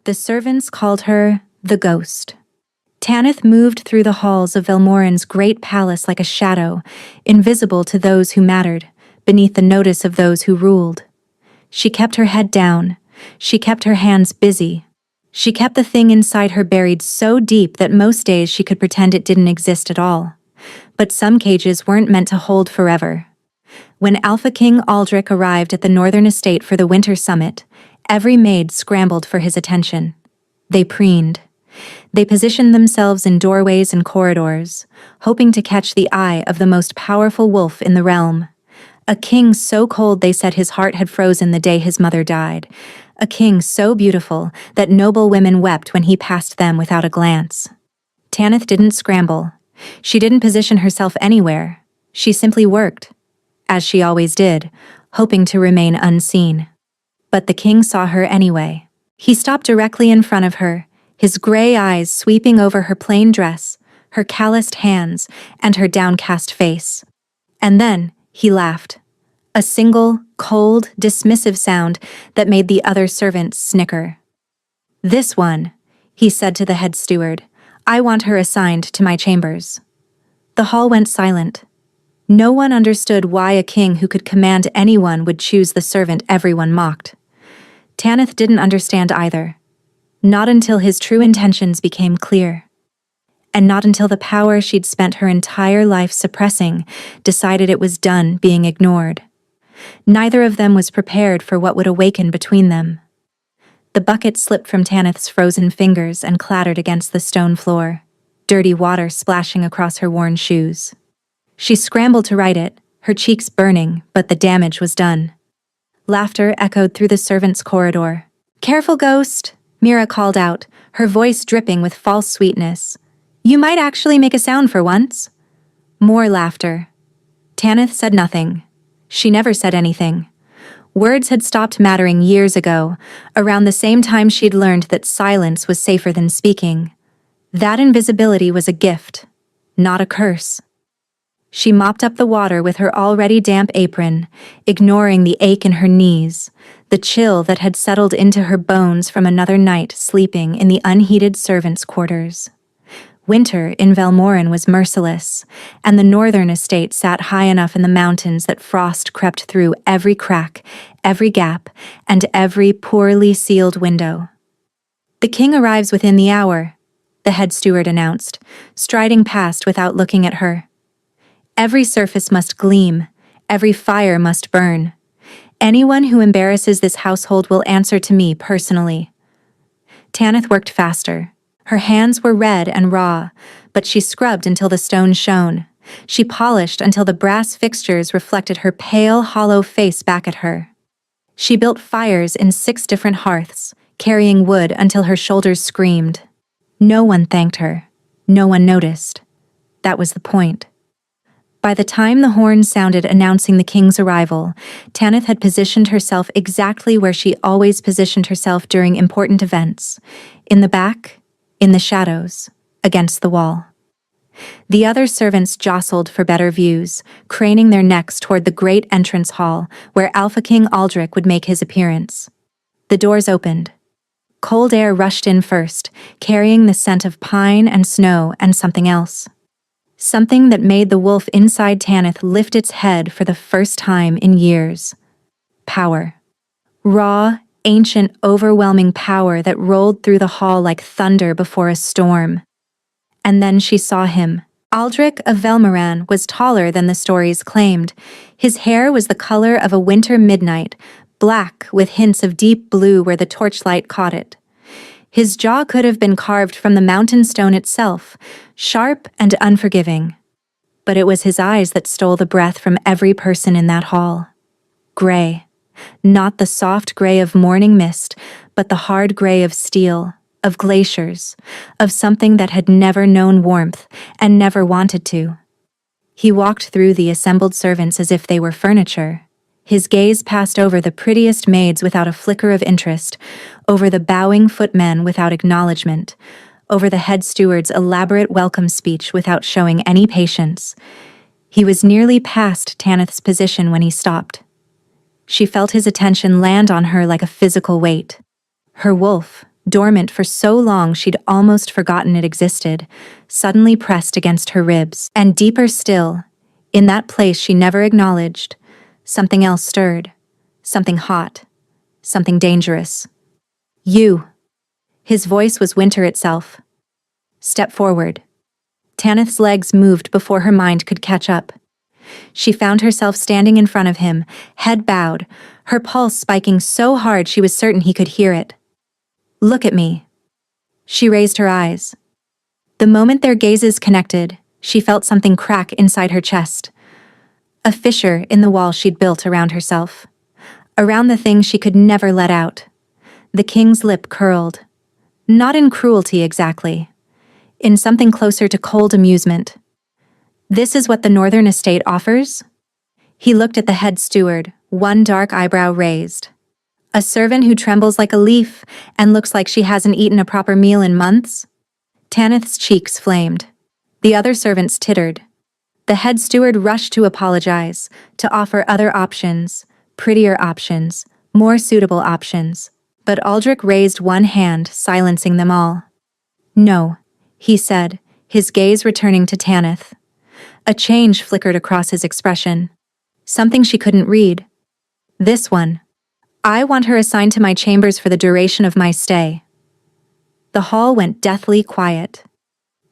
The servants called her the Ghost. Tanith moved through the halls of Velmorin's great palace like a shadow, invisible to those who mattered, beneath the notice of those who ruled. She kept her head down. She kept her hands busy. She kept the thing inside her buried so deep that most days she could pretend it didn't exist at all. But some cages weren't meant to hold forever. When Alpha King Aldrich arrived at the northern estate for the winter summit, every maid scrambled for his attention. They preened. They positioned themselves in doorways and corridors, hoping to catch the eye of the most powerful wolf in the realm. A king so cold they said his heart had frozen the day his mother died. A king so beautiful that noble women wept when he passed them without a glance. Tanith didn't scramble. She didn't position herself anywhere. She simply worked, as she always did, hoping to remain unseen. But the king saw her anyway. He stopped directly in front of her, his gray eyes sweeping over her plain dress, her calloused hands, and her downcast face. And then he laughed. A single, cold, dismissive sound that made the other servants snicker. "This one," he said to the head steward. "I want her assigned to my chambers." The hall went silent. No one understood why a king who could command anyone would choose the servant everyone mocked. Tanith didn't understand either. Not until his true intentions became clear. And not until the power she'd spent her entire life suppressing decided it was done being ignored. Neither of them was prepared for what would awaken between them. The bucket slipped from Tanith's frozen fingers and clattered against the stone floor, dirty water splashing across her worn shoes. She scrambled to right it, her cheeks burning, but the damage was done. Laughter echoed through the servants' corridor. "Careful, Ghost," Mira called out, her voice dripping with false sweetness. "You might actually make a sound for once." More laughter. Tanith said nothing. She never said anything. Words had stopped mattering years ago, around the same time she'd learned that silence was safer than speaking. That invisibility was a gift, not a curse. She mopped up the water with her already damp apron, ignoring the ache in her knees, the chill that had settled into her bones from another night sleeping in the unheated servants' quarters. Winter in Velmorin was merciless, and the northern estate sat high enough in the mountains that frost crept through every crack, every gap, and every poorly sealed window. "The king arrives within the hour," the head steward announced, striding past without looking at her. "Every surface must gleam, every fire must burn. Anyone who embarrasses this household will answer to me personally." Tanith worked faster. Her hands were red and raw, but she scrubbed until the stone shone. She polished until the brass fixtures reflected her pale, hollow face back at her. She built fires in 6 different hearths, carrying wood until her shoulders screamed. No one thanked her. No one noticed. That was the point. By the time the horn sounded announcing the king's arrival, Tanith had positioned herself exactly where she always positioned herself during important events. In the back, in the shadows, against the wall. The other servants jostled for better views, craning their necks toward the great entrance hall where Alpha King Aldrich would make his appearance. The doors opened. Cold air rushed in first, carrying the scent of pine and snow and something else. Something that made the wolf inside Tanith lift its head for the first time in years. Power. Raw, ancient, overwhelming power that rolled through the hall like thunder before a storm. And then she saw him. Aldrich of Velmorin was taller than the stories claimed. His hair was the color of a winter midnight, black with hints of deep blue where the torchlight caught it. His jaw could have been carved from the mountain stone itself, sharp and unforgiving. But it was his eyes that stole the breath from every person in that hall. Gray. Not the soft gray of morning mist, but the hard gray of steel, of glaciers, of something that had never known warmth and never wanted to. He walked through the assembled servants as if they were furniture. His gaze passed over the prettiest maids without a flicker of interest, over the bowing footmen without acknowledgement, over the head steward's elaborate welcome speech without showing any patience. He was nearly past Tanith's position when he stopped. She felt his attention land on her like a physical weight. Her wolf, dormant for so long she'd almost forgotten it existed, suddenly pressed against her ribs. And deeper still, in that place she never acknowledged, something else stirred. Something hot. Something dangerous. You. His voice was winter itself. Step forward. Tanith's legs moved before her mind could catch up. She found herself standing in front of him, head bowed, her pulse spiking so hard she was certain he could hear it. Look at me. She raised her eyes. The moment their gazes connected, she felt something crack inside her chest. A fissure in the wall she'd built around herself. Around the thing she could never let out. The king's lip curled. Not in cruelty exactly. In something closer to cold amusement. This is what the northern estate offers? He looked at the head steward, one dark eyebrow raised. A servant who trembles like a leaf and looks like she hasn't eaten a proper meal in months? Tanith's cheeks flamed. The other servants tittered. The head steward rushed to apologize, to offer other options, prettier options, more suitable options. But Aldrich raised one hand, silencing them all. No, he said, his gaze returning to Tanith. A change flickered across his expression. Something she couldn't read. This one. I want her assigned to my chambers for the duration of my stay. The hall went deathly quiet.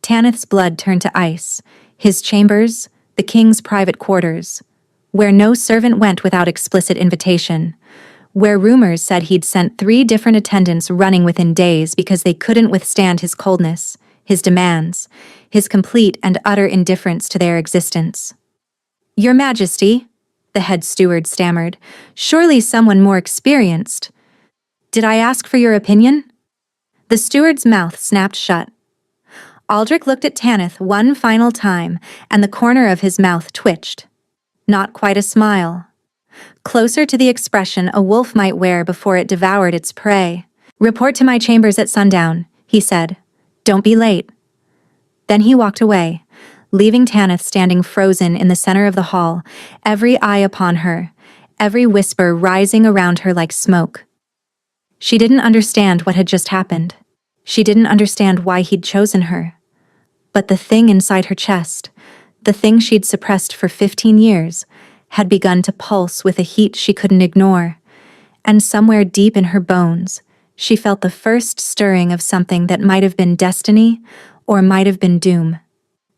Tanith's blood turned to ice. His chambers, the king's private quarters, where no servant went without explicit invitation, where rumors said he'd sent 3 different attendants running within days because they couldn't withstand his coldness, his demands, his complete and utter indifference to their existence. Your Majesty, the head steward stammered, surely someone more experienced. Did I ask for your opinion? The steward's mouth snapped shut. Aldrich looked at Tanith one final time, and the corner of his mouth twitched. Not quite a smile. Closer to the expression a wolf might wear before it devoured its prey. Report to my chambers at sundown, he said. Don't be late. Then he walked away, leaving Tanith standing frozen in the center of the hall, every eye upon her, every whisper rising around her like smoke. She didn't understand what had just happened. She didn't understand why he'd chosen her. But the thing inside her chest, the thing she'd suppressed for 15 years, had begun to pulse with a heat she couldn't ignore. And somewhere deep in her bones, she felt the first stirring of something that might have been destiny or might have been doom.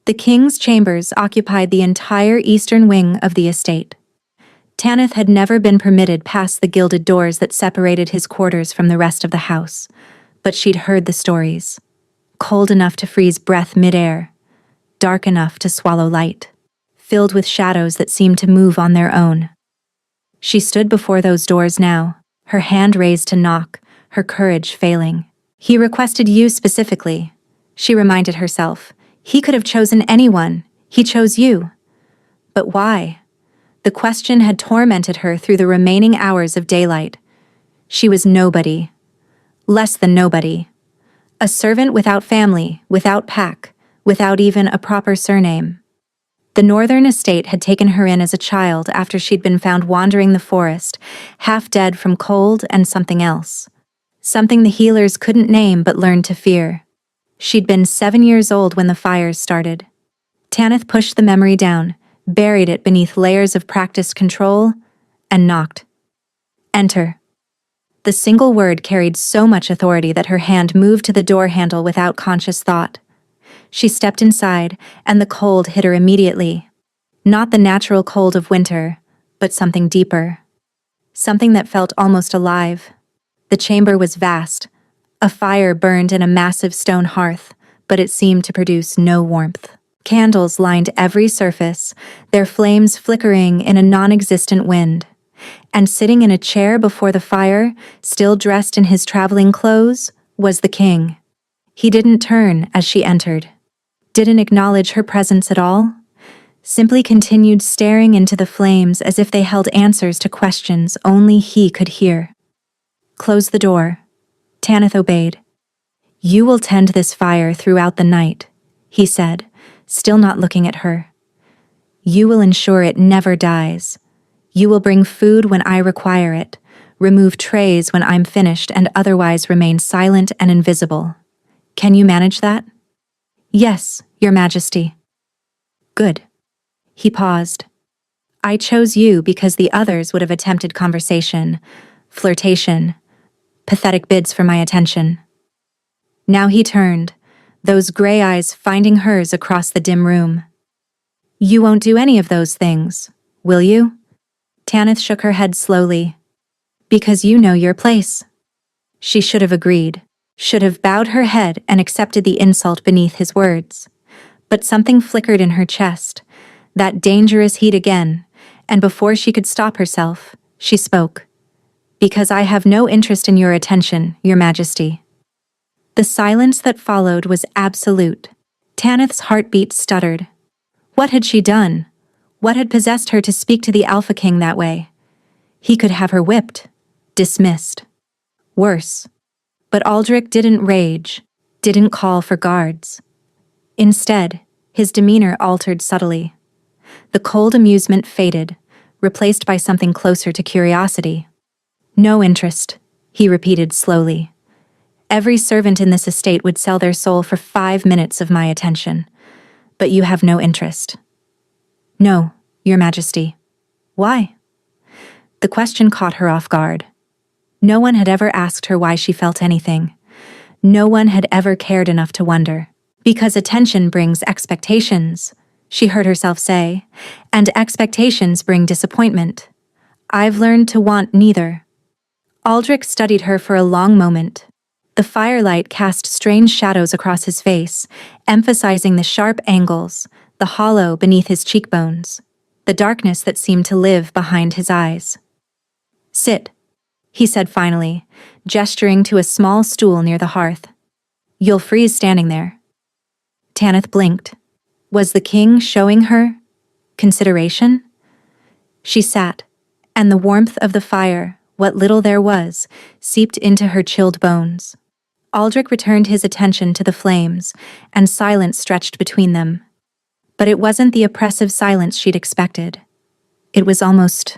The king's chambers occupied the entire eastern wing of the estate. Tanith had never been permitted past the gilded doors that separated his quarters from the rest of the house, but she'd heard the stories. Cold enough to freeze breath midair, dark enough to swallow light, filled with shadows that seemed to move on their own. She stood before those doors now, her hand raised to knock, her courage failing. He requested you specifically, she reminded herself. He could have chosen anyone. He chose you. But why? The question had tormented her through the remaining hours of daylight. She was nobody. Less than nobody. A servant without family, without pack, without even a proper surname. The northern estate had taken her in as a child after she'd been found wandering the forest, half dead from cold and something else. Something the healers couldn't name but learned to fear. She'd been 7 years old when the fires started. Tanith pushed the memory down, buried it beneath layers of practiced control, and knocked. Enter. The single word carried so much authority that her hand moved to the door handle without conscious thought. She stepped inside, and the cold hit her immediately. Not the natural cold of winter, but something deeper. Something that felt almost alive. The chamber was vast. A fire burned in a massive stone hearth, but it seemed to produce no warmth. Candles lined every surface, their flames flickering in a non-existent wind. And sitting in a chair before the fire, still dressed in his traveling clothes, was the king. He didn't turn as she entered. Didn't acknowledge her presence at all. Simply continued staring into the flames as if they held answers to questions only he could hear. Close the door. Tanith obeyed. You will tend this fire throughout the night, he said, still not looking at her. You will ensure it never dies. You will bring food when I require it, remove trays when I'm finished, and otherwise remain silent and invisible. Can you manage that? Yes, Your Majesty. Good. He paused. I chose you because the others would have attempted conversation, flirtation, pathetic bids for my attention. Now he turned, those gray eyes finding hers across the dim room. You won't do any of those things, will you? Tanith shook her head slowly. Because you know your place. She should have agreed, should have bowed her head and accepted the insult beneath his words. But something flickered in her chest, that dangerous heat again, and before she could stop herself, she spoke. Because I have no interest in your attention, Your Majesty. The silence that followed was absolute. Tanith's heartbeat stuttered. What had she done? What had possessed her to speak to the Alpha King that way? He could have her whipped, dismissed. Worse. But Aldrich didn't rage, didn't call for guards. Instead, his demeanor altered subtly. The cold amusement faded, replaced by something closer to curiosity. No interest, he repeated slowly. Every servant in this estate would sell their soul for 5 minutes of my attention. But you have no interest. No, Your Majesty. Why? The question caught her off guard. No one had ever asked her why she felt anything. No one had ever cared enough to wonder. Because attention brings expectations, she heard herself say, and expectations bring disappointment. I've learned to want neither. Aldrich studied her for a long moment. The firelight cast strange shadows across his face, emphasizing the sharp angles, the hollow beneath his cheekbones, the darkness that seemed to live behind his eyes. Sit, he said finally, gesturing to a small stool near the hearth. You'll freeze standing there. Tanith blinked. Was the king showing her consideration? She sat, and the warmth of the fire, what little there was, seeped into her chilled bones. Aldrich returned his attention to the flames, and silence stretched between them. But it wasn't the oppressive silence she'd expected. It was almost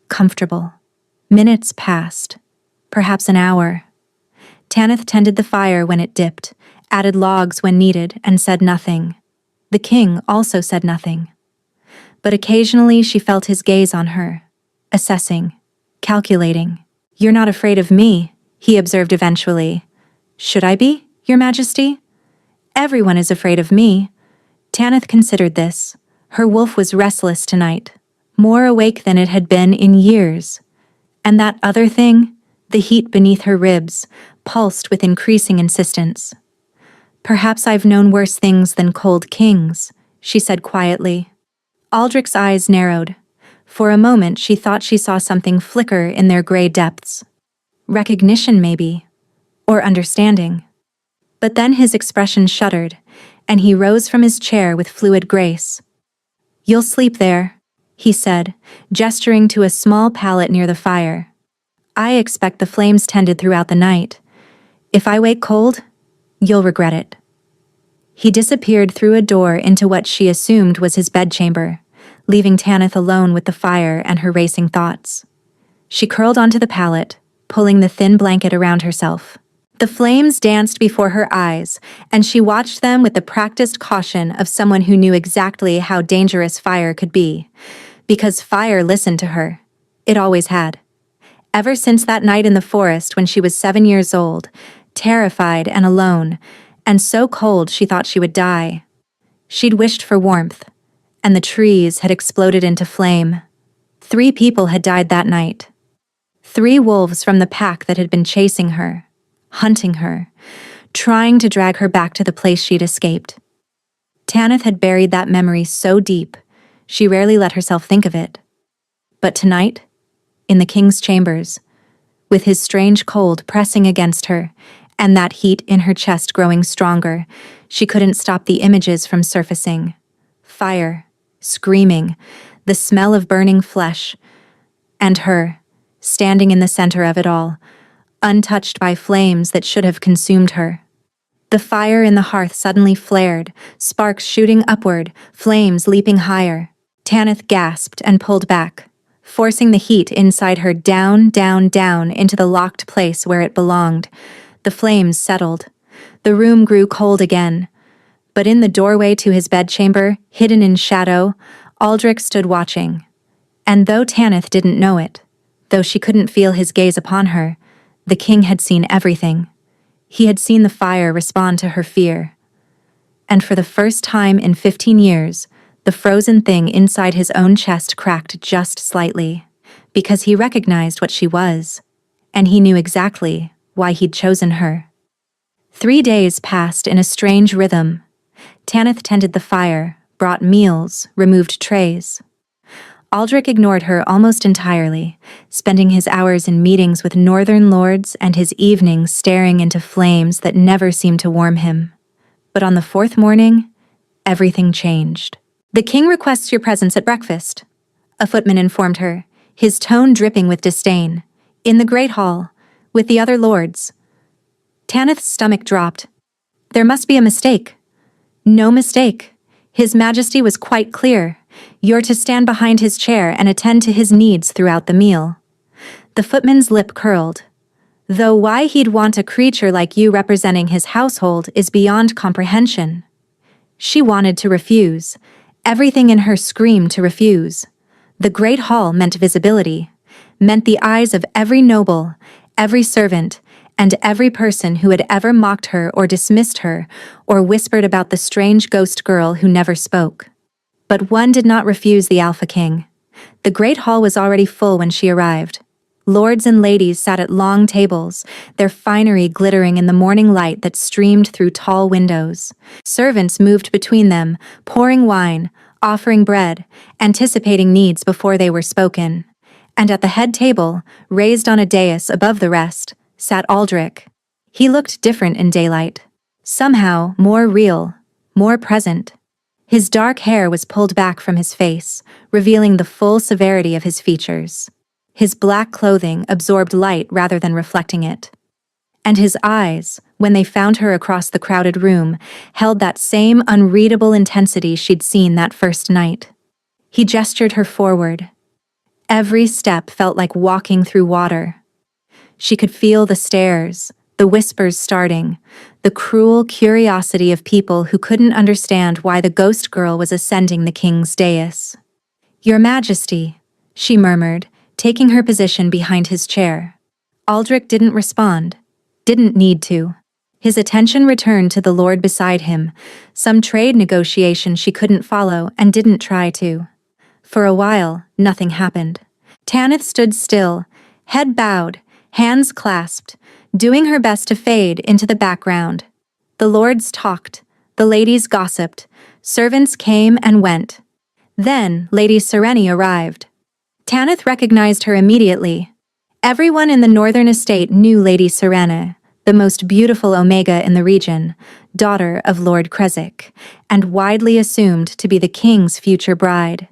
comfortable. Minutes passed, perhaps an hour. Tanith tended the fire when it dipped, added logs when needed, and said nothing. The king also said nothing. But occasionally she felt his gaze on her, assessing, calculating. You're not afraid of me, he observed eventually. Should I be, Your Majesty? Everyone is afraid of me. Tanith considered this. Her wolf was restless tonight, more awake than it had been in years. And that other thing, the heat beneath her ribs, pulsed with increasing insistence. Perhaps I've known worse things than cold kings, she said quietly. Aldrich's eyes narrowed. For a moment she thought she saw something flicker in their gray depths. Recognition, maybe. Or understanding. But then his expression shuddered, and he rose from his chair with fluid grace. You'll sleep there, he said, gesturing to a small pallet near the fire. I expect the flames tended throughout the night. If I wake cold, you'll regret it. He disappeared through a door into what she assumed was his bedchamber, leaving Tanith alone with the fire and her racing thoughts. She curled onto the pallet, pulling the thin blanket around herself. The flames danced before her eyes, and she watched them with the practiced caution of someone who knew exactly how dangerous fire could be. Because fire listened to her. It always had. Ever since that night in the forest when she was 7 years old, terrified and alone, and so cold she thought she would die. She'd wished for warmth, and the trees had exploded into flame. 3 people had died that night. 3 wolves from the pack that had been chasing her, hunting her, trying to drag her back to the place she'd escaped. Tanith had buried that memory so deep, she rarely let herself think of it. But tonight, in the king's chambers, with his strange cold pressing against her, and that heat in her chest growing stronger, she couldn't stop the images from surfacing. Fire, screaming, the smell of burning flesh, and her, standing in the center of it all, untouched by flames that should have consumed her. The fire in the hearth suddenly flared, sparks shooting upward, flames leaping higher. Tanith gasped and pulled back, forcing the heat inside her down, down, down into the locked place where it belonged. The flames settled. The room grew cold again. But in the doorway to his bedchamber, hidden in shadow, Aldrich stood watching. And though Tanith didn't know it, though she couldn't feel his gaze upon her, the king had seen everything. He had seen the fire respond to her fear. And for the first time in 15 years, the frozen thing inside his own chest cracked just slightly, because he recognized what she was, and he knew exactly why he'd chosen her. 3 days passed in a strange rhythm. Tanith tended the fire, brought meals, removed trays. Aldrich ignored her almost entirely, spending his hours in meetings with northern lords and his evenings staring into flames that never seemed to warm him. But on the 4th morning, everything changed. "The king requests your presence at breakfast," a footman informed her, his tone dripping with disdain. "In the great hall, with the other lords." Tanith's stomach dropped. There must be a mistake. No mistake. His Majesty was quite clear. You're to stand behind his chair and attend to his needs throughout the meal. The footman's lip curled. Though why he'd want a creature like you representing his household is beyond comprehension. She wanted to refuse. Everything in her screamed to refuse. The great hall meant visibility, meant the eyes of every noble, every servant, and every person who had ever mocked her or dismissed her or whispered about the strange ghost girl who never spoke. But one did not refuse the Alpha King. The great hall was already full when she arrived. Lords and ladies sat at long tables, their finery glittering in the morning light that streamed through tall windows. Servants moved between them, pouring wine, offering bread, anticipating needs before they were spoken. And at the head table, raised on a dais above the rest, sat Aldrich. He looked different in daylight. Somehow more real, more present. His dark hair was pulled back from his face, revealing the full severity of his features. His black clothing absorbed light rather than reflecting it. And his eyes, when they found her across the crowded room, held that same unreadable intensity she'd seen that first night. He gestured her forward. Every step felt like walking through water. She could feel the stares, the whispers starting, the cruel curiosity of people who couldn't understand why the ghost girl was ascending the king's dais. "Your Majesty," she murmured, taking her position behind his chair. Aldrich didn't respond, didn't need to. His attention returned to the lord beside him, some trade negotiation she couldn't follow and didn't try to. For a while, nothing happened. Tanith stood still, head bowed, hands clasped, doing her best to fade into the background. The lords talked, the ladies gossiped, servants came and went. Then Lady Sereni arrived. Tanith recognized her immediately. Everyone in the northern estate knew Lady Serena, the most beautiful Omega in the region, daughter of Lord Krezik, and widely assumed to be the king's future bride.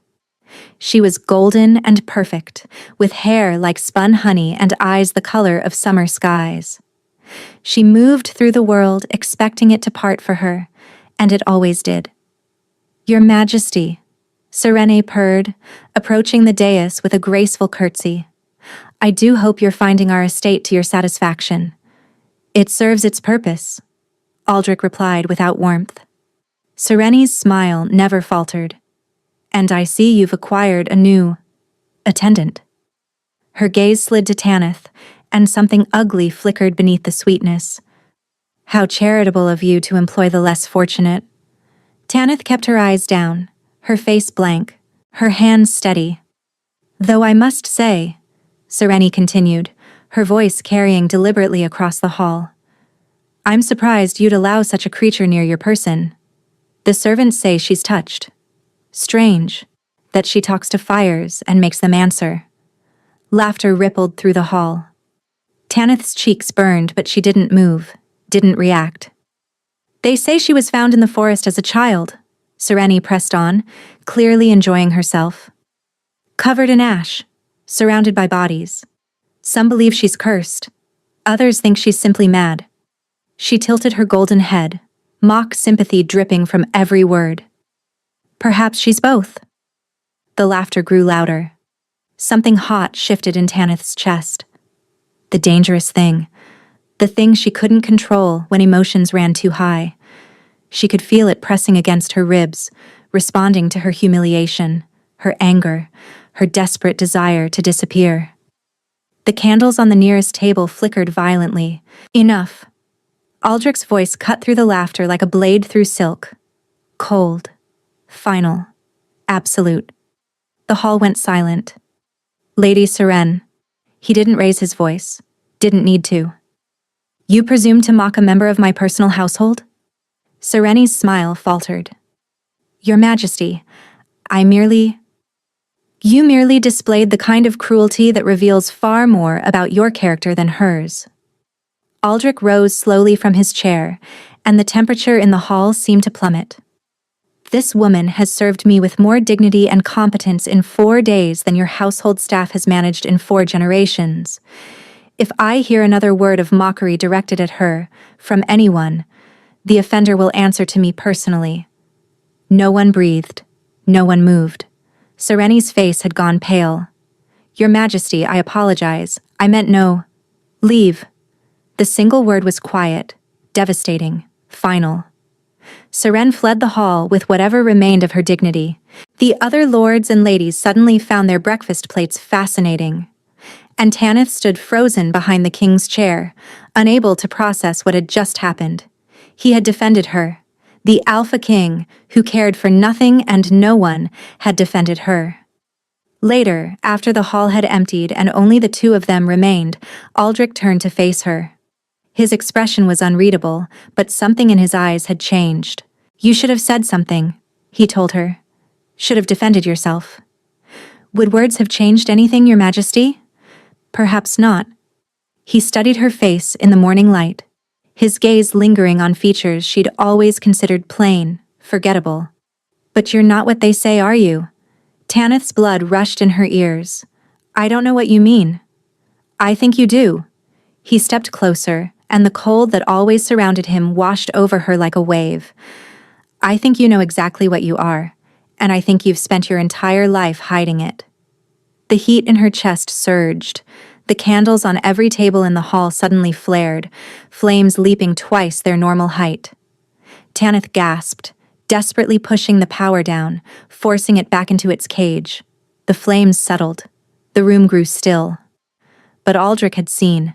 She was golden and perfect, with hair like spun honey and eyes the color of summer skies. She moved through the world expecting it to part for her, and it always did. "Your Majesty," Serene purred, approaching the dais with a graceful curtsy. "I do hope you're finding our estate to your satisfaction." "It serves its purpose," Aldrich replied without warmth. Serene's smile never faltered. "And I see you've acquired a new attendant." Her gaze slid to Tanith, and something ugly flickered beneath the sweetness. "How charitable of you to employ the less fortunate." Tanith kept her eyes down, her face blank, her hands steady. "Though I must say," Serene continued, her voice carrying deliberately across the hall, "I'm surprised you'd allow such a creature near your person. The servants say she's touched. Strange, that she talks to fires and makes them answer." Laughter rippled through the hall. Tanith's cheeks burned, but she didn't move, didn't react. "They say she was found in the forest as a child," Serene pressed on, clearly enjoying herself. "Covered in ash, surrounded by bodies. Some believe she's cursed. Others think she's simply mad." She tilted her golden head, mock sympathy dripping from every word. "Perhaps she's both." The laughter grew louder. Something hot shifted in Tanith's chest. The dangerous thing. The thing she couldn't control when emotions ran too high. She could feel it pressing against her ribs, responding to her humiliation, her anger, her desperate desire to disappear. The candles on the nearest table flickered violently. Enough. Aldrich's voice cut through the laughter like a blade through silk. Cold. Final. Absolute. The hall went silent. Lady Seren. He didn't raise his voice. Didn't need to. You presume to mock a member of my personal household? Sereni's smile faltered. Your Majesty, You merely displayed the kind of cruelty that reveals far more about your character than hers. Aldrich rose slowly from his chair, and the temperature in the hall seemed to plummet. This woman has served me with more dignity and competence in 4 days than your household staff has managed in 4 generations. If I hear another word of mockery directed at her, from anyone, the offender will answer to me personally. No one breathed. No one moved. Sereni's face had gone pale. Your Majesty, I apologize. I meant no. Leave. The single word was quiet, devastating, final. Seren fled the hall with whatever remained of her dignity. The other lords and ladies suddenly found their breakfast plates fascinating. And Tanith stood frozen behind the king's chair, unable to process what had just happened. He had defended her. The Alpha King, who cared for nothing and no one, had defended her. Later, after the hall had emptied and only the 2 of them remained, Aldrich turned to face her. His expression was unreadable, but something in his eyes had changed. You should have said something, he told her. Should have defended yourself. Would words have changed anything, Your Majesty? Perhaps not. He studied her face in the morning light, his gaze lingering on features she'd always considered plain, forgettable. But you're not what they say, are you? Tanith's blood rushed in her ears. I don't know what you mean. I think you do. He stepped closer, and the cold that always surrounded him washed over her like a wave. I think you know exactly what you are, and I think you've spent your entire life hiding it. The heat in her chest surged. The candles on every table in the hall suddenly flared, flames leaping twice their normal height. Tanith gasped, desperately pushing the power down, forcing it back into its cage. The flames settled. The room grew still. But Aldrich had seen.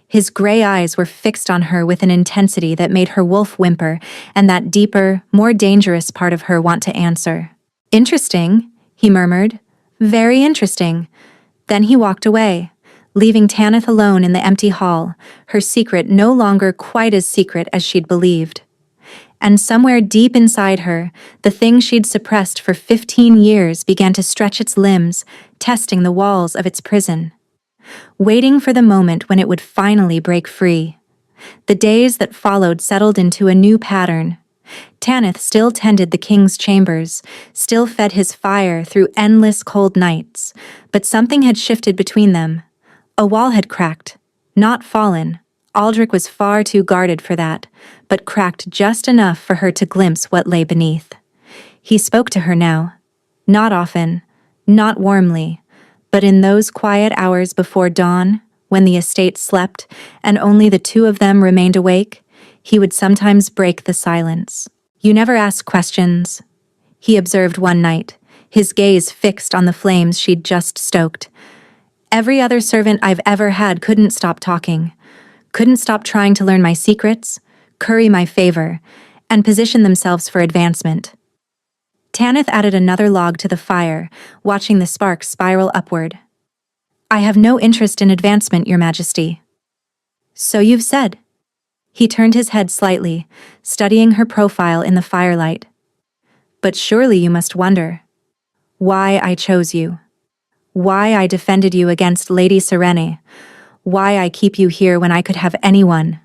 His gray eyes were fixed on her with an intensity that made her wolf whimper, and that deeper, more dangerous part of her want to answer. Interesting, he murmured. Very interesting. Then he walked away, leaving Tanith alone in the empty hall, her secret no longer quite as secret as she'd believed. And somewhere deep inside her, the thing she'd suppressed for 15 years began to stretch its limbs, testing the walls of its prison, waiting for the moment when it would finally break free. The days that followed settled into a new pattern. Tanith still tended the king's chambers, still fed his fire through endless cold nights, but something had shifted between them. A wall had cracked, not fallen. Aldrich was far too guarded for that, but cracked just enough for her to glimpse what lay beneath. He spoke to her now. Not often, not warmly, but in those quiet hours before dawn, when the estate slept and only the 2 of them remained awake, he would sometimes break the silence. You never ask questions, he observed one night, his gaze fixed on the flames she'd just stoked. Every other servant I've ever had couldn't stop talking, couldn't stop trying to learn my secrets, curry my favor, and position themselves for advancement. Tanith added another log to the fire, watching the sparks spiral upward. I have no interest in advancement, Your Majesty. So you've said. He turned his head slightly, studying her profile in the firelight. But surely you must wonder why I chose you. Why I defended you against Lady Serene. Why I keep you here when I could have anyone.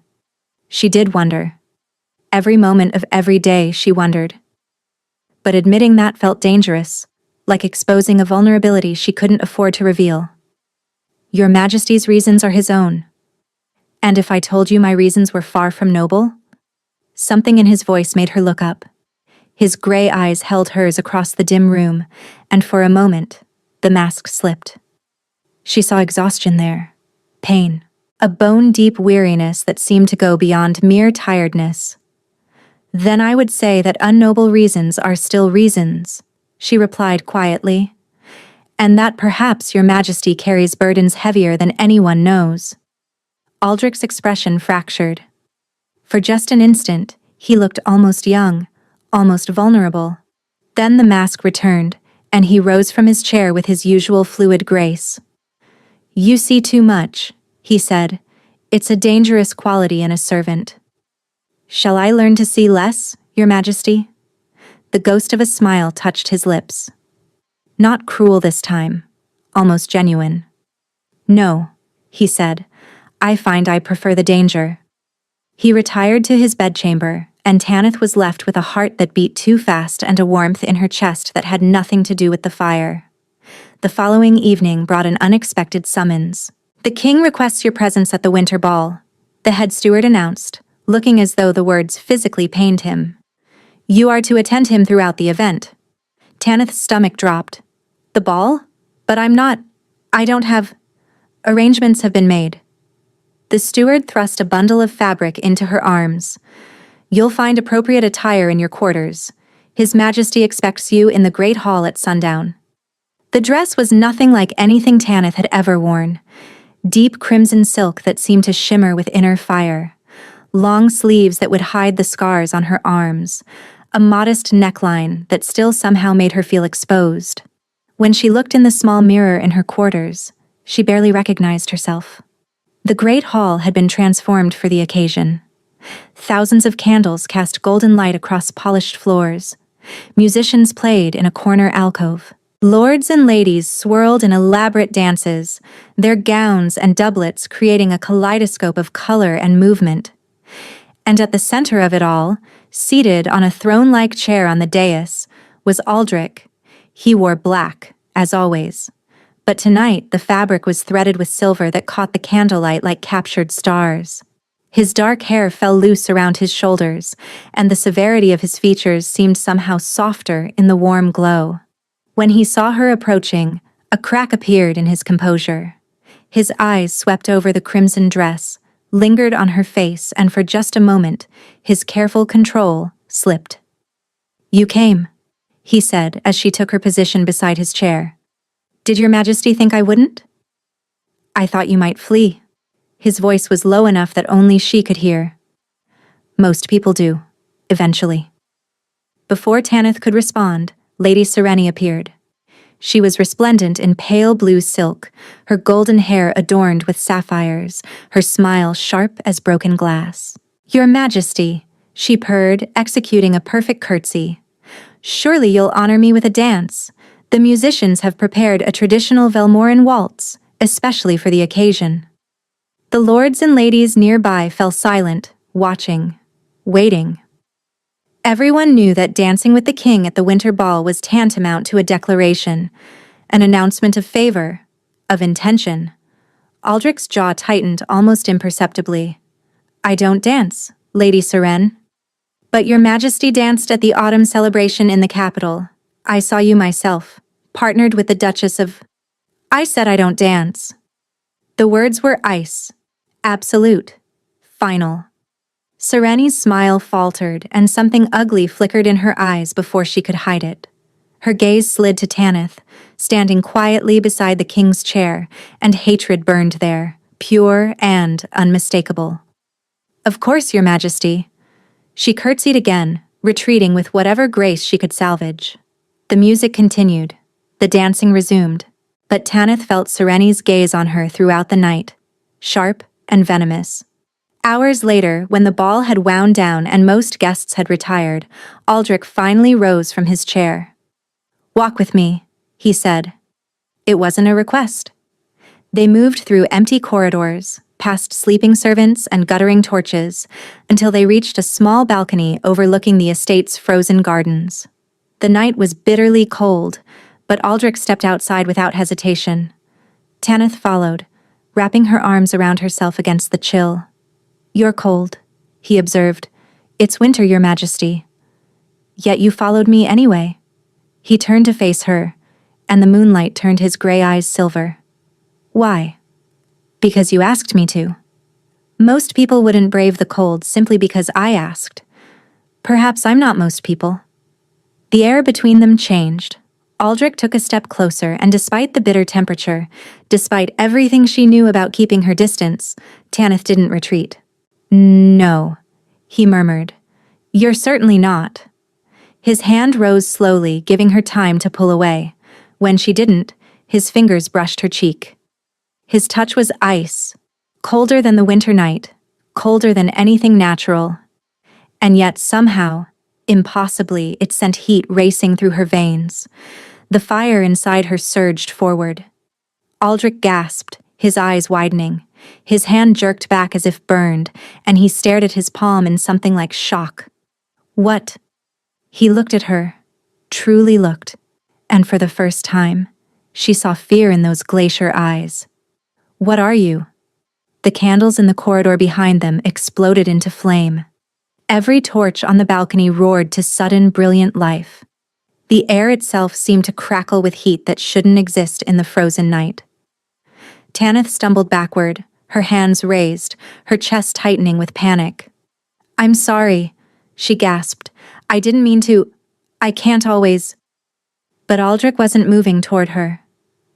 She did wonder. Every moment of every day she wondered. But admitting that felt dangerous, like exposing a vulnerability she couldn't afford to reveal. Your Majesty's reasons are his own. And if I told you my reasons were far from noble? Something in his voice made her look up. His gray eyes held hers across the dim room, and for a moment, the mask slipped. She saw exhaustion there, pain, a bone-deep weariness that seemed to go beyond mere tiredness. "Then I would say that unnoble reasons are still reasons," she replied quietly, "and that perhaps your majesty carries burdens heavier than anyone knows." Aldrich's expression fractured. For just an instant, he looked almost young, almost vulnerable. Then the mask returned, and he rose from his chair with his usual fluid grace. "You see too much," he said. "It's a dangerous quality in a servant." "Shall I learn to see less, your majesty?" The ghost of a smile touched his lips. Not cruel this time, almost genuine. "No," he said, "I find I prefer the danger." He retired to his bedchamber, and Tanith was left with a heart that beat too fast and a warmth in her chest that had nothing to do with the fire. The following evening brought an unexpected summons. "The king requests your presence at the winter ball," the head steward announced, looking as though the words physically pained him. "You are to attend him throughout the event." Tanith's stomach dropped. "The ball? But I don't have... Arrangements have been made." The steward thrust a bundle of fabric into her arms. "You'll find appropriate attire in your quarters. His Majesty expects you in the great hall at sundown." The dress was nothing like anything Tanith had ever worn. Deep crimson silk that seemed to shimmer with inner fire. Long sleeves that would hide the scars on her arms. A modest neckline that still somehow made her feel exposed. When she looked in the small mirror in her quarters, she barely recognized herself. The great hall had been transformed for the occasion. Thousands of candles cast golden light across polished floors. Musicians played in a corner alcove. Lords and ladies swirled in elaborate dances, their gowns and doublets creating a kaleidoscope of color and movement. And at the center of it all, seated on a throne-like chair on the dais, was Aldrich. He wore black, as always. But tonight, the fabric was threaded with silver that caught the candlelight like captured stars. His dark hair fell loose around his shoulders, and the severity of his features seemed somehow softer in the warm glow. When he saw her approaching, a crack appeared in his composure. His eyes swept over the crimson dress, lingered on her face, and for just a moment, his careful control slipped. "You came," he said as she took her position beside his chair. "Did your majesty think I wouldn't?" "I thought you might flee." His voice was low enough that only she could hear. "Most people do, eventually." Before Tanith could respond, Lady Sereni appeared. She was resplendent in pale blue silk, her golden hair adorned with sapphires, her smile sharp as broken glass. "Your Majesty," she purred, executing a perfect curtsy. "Surely you'll honor me with a dance. The musicians have prepared a traditional Velmoran waltz, especially for the occasion." The lords and ladies nearby fell silent, watching, waiting. Everyone knew that dancing with the king at the winter ball was tantamount to a declaration, an announcement of favor, of intention. Aldrich's jaw tightened almost imperceptibly. "I don't dance, Lady Seren." "But your majesty danced at the autumn celebration in the capital. I saw you myself, partnered with the Duchess of..." "I said I don't dance." The words were ice. Absolute. Final. Sereni's smile faltered, and something ugly flickered in her eyes before she could hide it. Her gaze slid to Tanith, standing quietly beside the king's chair, and hatred burned there, pure and unmistakable. "Of course, your majesty." She curtsied again, retreating with whatever grace she could salvage. The music continued. The dancing resumed. But Tanith felt Sereni's gaze on her throughout the night, sharp and venomous. Hours later, when the ball had wound down and most guests had retired, Aldrich finally rose from his chair. "Walk with me," he said. It wasn't a request. They moved through empty corridors, past sleeping servants and guttering torches, until they reached a small balcony overlooking the estate's frozen gardens. The night was bitterly cold, but Aldrich stepped outside without hesitation. Tanith followed, wrapping her arms around herself against the chill. "You're cold," he observed. "It's winter, your majesty." "Yet you followed me anyway." He turned to face her, and the moonlight turned his gray eyes silver. Why? Because you asked me to. Most people wouldn't brave the cold simply because I asked. Perhaps I'm not most people. The air between them changed. Aldrich took a step closer, and despite the bitter temperature, despite everything she knew about keeping her distance, Tanith didn't retreat. No, he murmured. You're certainly not. His hand rose slowly, giving her time to pull away. When she didn't, his fingers brushed her cheek. His touch was ice, colder than the winter night, colder than anything natural. And yet somehow, impossibly, it sent heat racing through her veins. The fire inside her surged forward. Aldrich gasped, his eyes widening. His hand jerked back as if burned, and he stared at his palm in something like shock. What? He looked at her, truly looked, and for the first time, she saw fear in those glacier eyes. What are you? The candles in the corridor behind them exploded into flame. Every torch on the balcony roared to sudden, brilliant life. The air itself seemed to crackle with heat that shouldn't exist in the frozen night. Tanith stumbled backward, her hands raised, her chest tightening with panic. I'm sorry, she gasped. I didn't mean to. I can't always. But Aldrich wasn't moving toward her,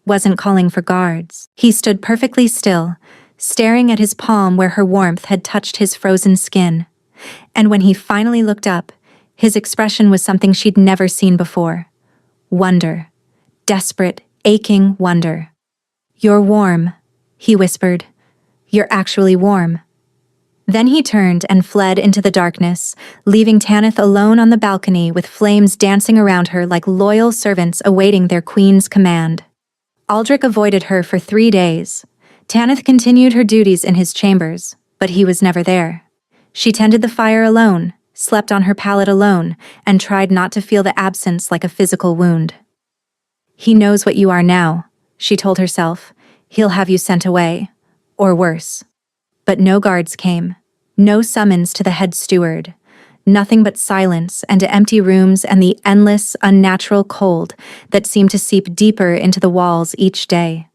wasn't calling for guards. He stood perfectly still, staring at his palm where her warmth had touched his frozen skin. And when he finally looked up, his expression was something she'd never seen before. Wonder. Desperate, aching wonder. You're warm, he whispered. You're actually warm. Then he turned and fled into the darkness, leaving Tanith alone on the balcony with flames dancing around her like loyal servants awaiting their queen's command. Aldrich avoided her for 3 days. Tanith continued her duties in his chambers, but he was never there. She tended the fire alone, slept on her pallet alone, and tried not to feel the absence like a physical wound. He knows what you are now, she told herself. He'll have you sent away, or worse. But no guards came, no summons to the head steward, nothing but silence and empty rooms and the endless, unnatural cold that seemed to seep deeper into the walls each day.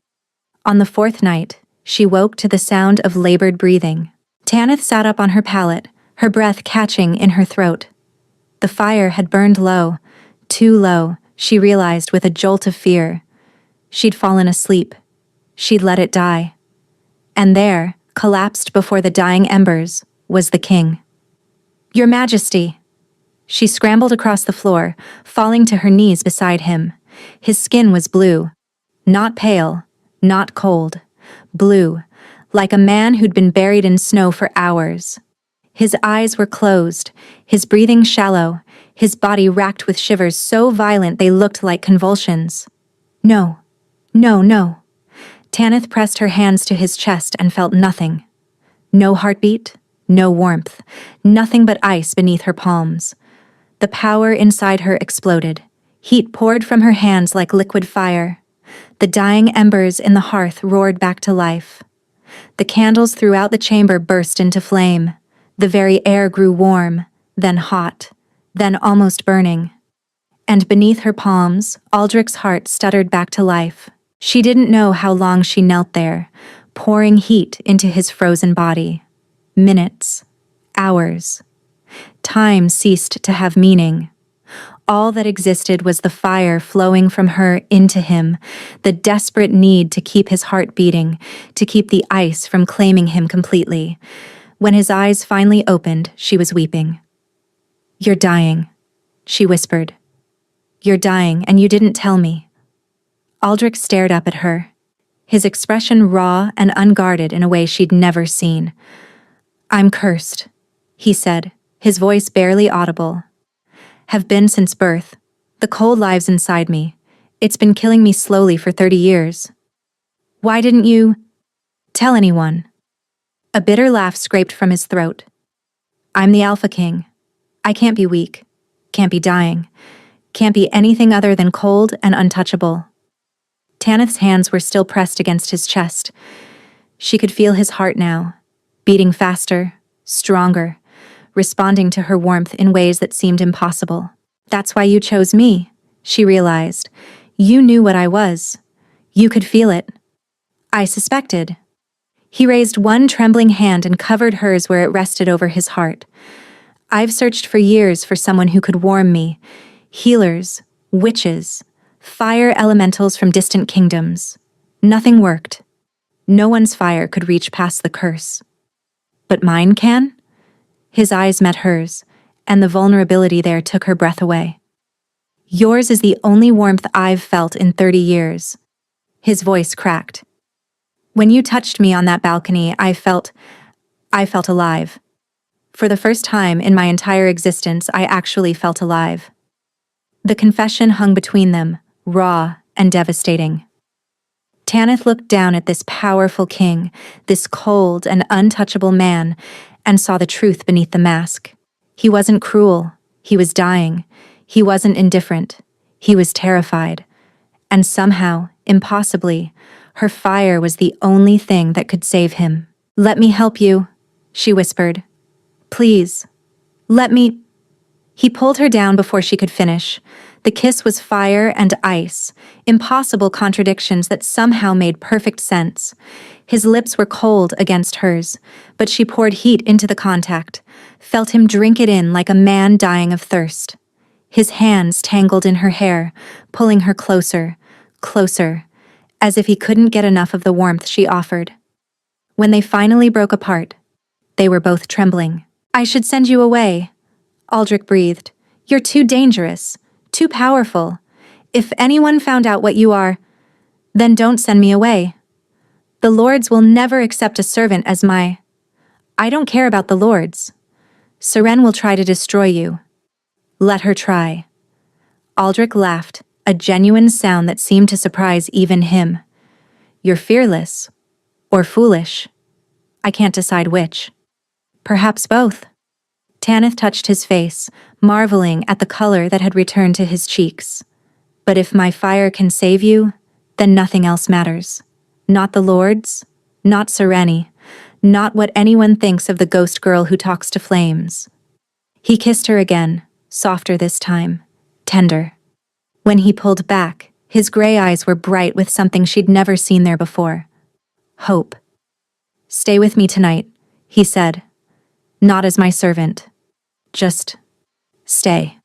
On the 4th night, she woke to the sound of labored breathing. Tanith sat up on her pallet, her breath catching in her throat. The fire had burned low, too low, she realized with a jolt of fear. She'd fallen asleep. She'd let it die. And there, collapsed before the dying embers, was the king. Your Majesty! She scrambled across the floor, falling to her knees beside him. His skin was blue. Not pale, not cold. Blue, like a man who'd been buried in snow for hours. His eyes were closed, his breathing shallow, his body racked with shivers so violent they looked like convulsions. No, no, no. Tanith pressed her hands to his chest and felt nothing. No heartbeat, no warmth, nothing but ice beneath her palms. The power inside her exploded. Heat poured from her hands like liquid fire. The dying embers in the hearth roared back to life. The candles throughout the chamber burst into flame. The very air grew warm, then hot, then almost burning. And beneath her palms, Aldrich's heart stuttered back to life. She didn't know how long she knelt there, pouring heat into his frozen body. Minutes, hours. Time ceased to have meaning. All that existed was the fire flowing from her into him, the desperate need to keep his heart beating, to keep the ice from claiming him completely. When his eyes finally opened, she was weeping. You're dying, she whispered. You're dying, and you didn't tell me. Aldrich stared up at her, his expression raw and unguarded in a way she'd never seen. I'm cursed, he said, his voice barely audible. Have been since birth. The cold lives inside me. It's been killing me slowly for 30 years. Why didn't you tell anyone? A bitter laugh scraped from his throat. I'm the Alpha King. I can't be weak, can't be dying, can't be anything other than cold and untouchable. Tanith's hands were still pressed against his chest. She could feel his heart now, beating faster, stronger, responding to her warmth in ways that seemed impossible. That's why you chose me, she realized. You knew what I was. You could feel it. I suspected. He raised one trembling hand and covered hers where it rested over his heart. I've searched for years for someone who could warm me. Healers, witches, fire elementals from distant kingdoms. Nothing worked. No one's fire could reach past the curse. But mine can? His eyes met hers, and the vulnerability there took her breath away. Yours is the only warmth I've felt in 30 years. His voice cracked. When you touched me on that balcony, I felt alive. For the first time in my entire existence, I actually felt alive. The confession hung between them, raw and devastating. Tanith looked down at this powerful king, this cold and untouchable man, and saw the truth beneath the mask. He wasn't cruel. He was dying. He wasn't indifferent. He was terrified. And somehow, impossibly, her fire was the only thing that could save him. "Let me help you," she whispered. "Please, let me—" He pulled her down before she could finish. The kiss was fire and ice, impossible contradictions that somehow made perfect sense. His lips were cold against hers, but she poured heat into the contact, felt him drink it in like a man dying of thirst. His hands tangled in her hair, pulling her closer, closer, as if he couldn't get enough of the warmth she offered. When they finally broke apart, they were both trembling. "I should send you away," Aldrich breathed. "You're too dangerous, too powerful. If anyone found out what you are, then don't send me away. The lords will never accept a servant as my—" "I don't care about the lords. Seren will try to destroy you. Let her try." Aldrich laughed, a genuine sound that seemed to surprise even him. "You're fearless. Or foolish. I can't decide which. Perhaps both." Tanith touched his face, marveling at the color that had returned to his cheeks. "But if my fire can save you, then nothing else matters. Not the lords, not Sereni, not what anyone thinks of the ghost girl who talks to flames." He kissed her again, softer this time, tender. When he pulled back, his gray eyes were bright with something she'd never seen there before. Hope. "Stay with me tonight," he said. "Not as my servant. Just stay."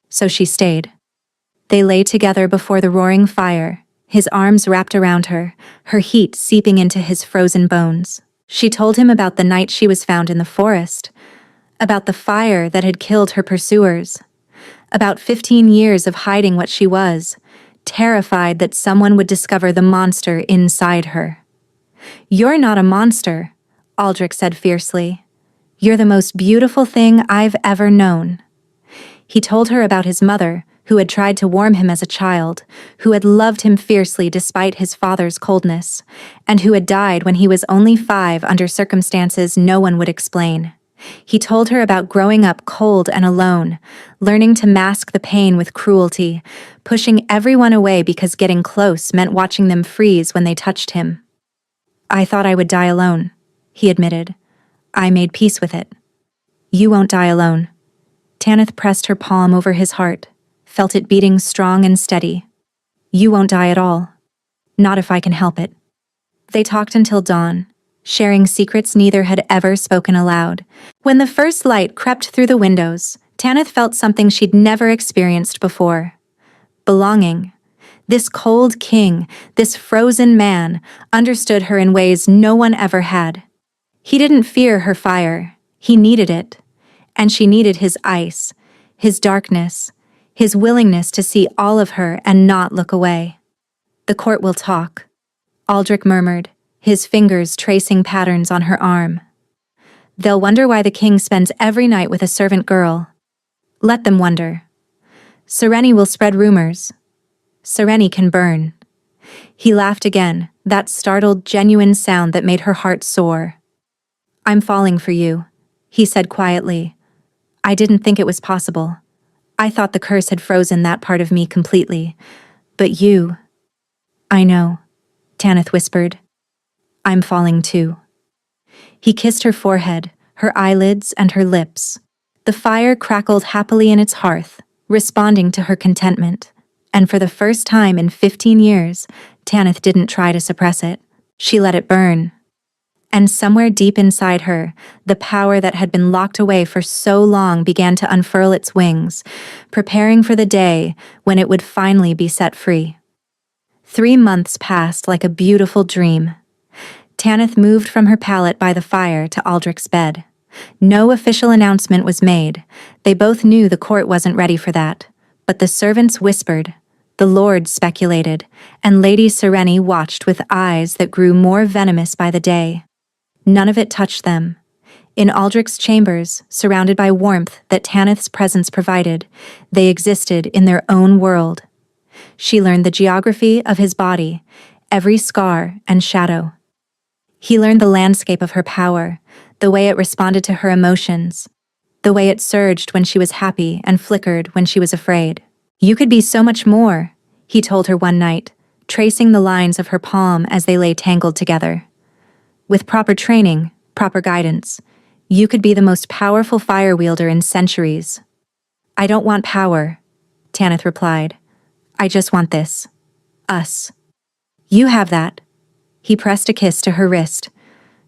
So she stayed. They lay together before the roaring fire, his arms wrapped around her, her heat seeping into his frozen bones. She told him about the night she was found in the forest, about the fire that had killed her pursuers, about 15 years of hiding what she was, terrified that someone would discover the monster inside her. "You're not a monster," Aldrich said fiercely. "You're the most beautiful thing I've ever known." He told her about his mother, who had tried to warm him as a child, who had loved him fiercely despite his father's coldness, and who had died when he was only 5 under circumstances no one would explain. He told her about growing up cold and alone, learning to mask the pain with cruelty, pushing everyone away because getting close meant watching them freeze when they touched him. "I thought I would die alone," he admitted. "I made peace with it." "You won't die alone." Tanith pressed her palm over his heart, felt it beating strong and steady. "You won't die at all. Not if I can help it." They talked until dawn, sharing secrets neither had ever spoken aloud. When the first light crept through the windows, Tanith felt something she'd never experienced before. Belonging. This cold king, this frozen man, understood her in ways no one ever had. He didn't fear her fire. He needed it. And she needed his ice, his darkness, his willingness to see all of her and not look away. "The court will talk," Aldrich murmured, his fingers tracing patterns on her arm. "They'll wonder why the king spends every night with a servant girl. Let them wonder. Sereni will spread rumors. Sereni can burn." He laughed again, that startled, genuine sound that made her heart soar. "I'm falling for you," he said quietly. "I didn't think it was possible. I thought the curse had frozen that part of me completely. But you—" "I know," Tanith whispered. "I'm falling too." He kissed her forehead, her eyelids, and her lips. The fire crackled happily in its hearth, responding to her contentment. And for the first time in 15 years, Tanith didn't try to suppress it. She let it burn. And somewhere deep inside her, the power that had been locked away for so long began to unfurl its wings, preparing for the day when it would finally be set free. 3 months passed like a beautiful dream. Tanith moved from her pallet by the fire to Aldrich's bed. No official announcement was made. They both knew the court wasn't ready for that. But the servants whispered, the lords speculated, and Lady Sereni watched with eyes that grew more venomous by the day. None of it touched them. In Aldrich's chambers, surrounded by warmth that Tanith's presence provided, they existed in their own world. She learned the geography of his body, every scar and shadow. He learned the landscape of her power, the way it responded to her emotions, the way it surged when she was happy and flickered when she was afraid. You could be so much more, he told her one night, tracing the lines of her palm as they lay tangled together. With proper training, proper guidance, you could be the most powerful fire wielder in centuries. I don't want power, Tanith replied. I just want this. Us. You have that. He pressed a kiss to her wrist.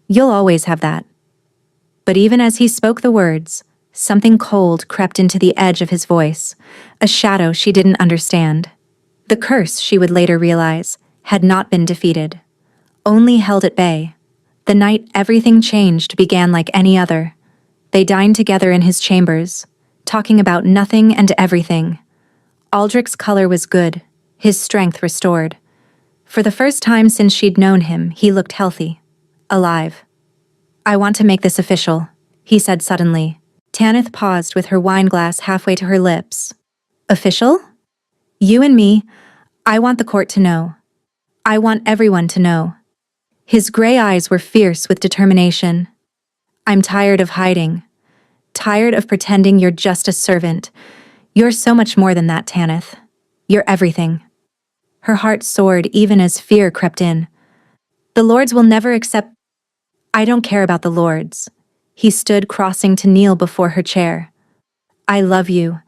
You'll always have that. But even as he spoke the words, something cold crept into the edge of his voice, a shadow she didn't understand. The curse, she would later realize, had not been defeated, only held at bay. The night everything changed began like any other. They dined together in his chambers, talking about nothing and everything. Aldrich's color was good, his strength restored. For the first time since she'd known him, he looked healthy, alive. I want to make this official, he said suddenly. Tanith paused with her wineglass halfway to her lips. Official? You and me, I want the court to know. I want everyone to know. His gray eyes were fierce with determination. I'm tired of hiding. Tired of pretending you're just a servant. You're so much more than that, Tanith. You're everything. Her heart soared even as fear crept in. The lords will never accept... I don't care about the lords. He stood crossing to kneel before her chair. I love you.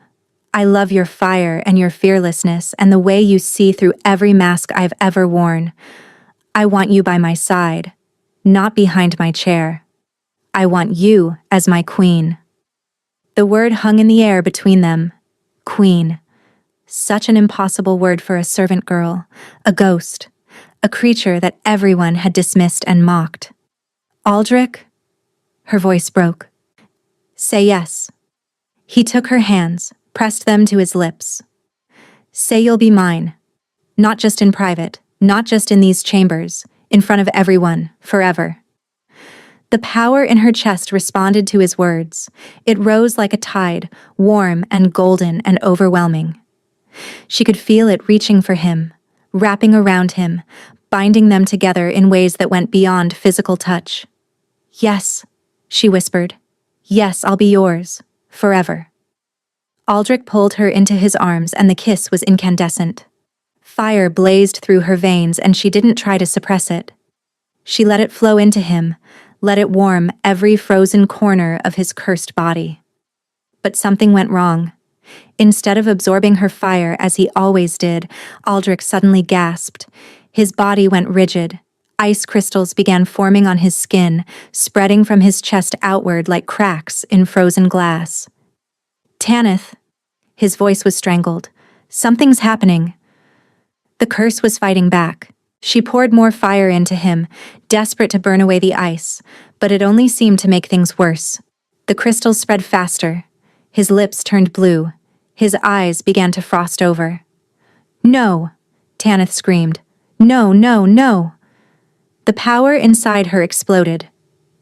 I love your fire and your fearlessness and the way you see through every mask I've ever worn. I want you by my side, not behind my chair. I want you as my queen. The word hung in the air between them. Queen. Such an impossible word for a servant girl, a ghost, a creature that everyone had dismissed and mocked. Aldrich? Her voice broke. Say yes. He took her hands, pressed them to his lips. Say you'll be mine. Not just in private, not just in these chambers, in front of everyone, forever. The power in her chest responded to his words. It rose like a tide, warm and golden and overwhelming. She could feel it reaching for him, wrapping around him, binding them together in ways that went beyond physical touch. Yes, she whispered. Yes, I'll be yours, forever. Aldrich pulled her into his arms and the kiss was incandescent. Fire blazed through her veins and she didn't try to suppress it. She let it flow into him, let it warm every frozen corner of his cursed body. But something went wrong. Instead of absorbing her fire as he always did, Aldrich suddenly gasped. His body went rigid. Ice crystals began forming on his skin, spreading from his chest outward like cracks in frozen glass. Tanith. His voice was strangled. Something's happening. The curse was fighting back. She poured more fire into him, desperate to burn away the ice, but it only seemed to make things worse. The crystals spread faster. His lips turned blue. His eyes began to frost over. No, Tanith screamed. No, no, no. The power inside her exploded.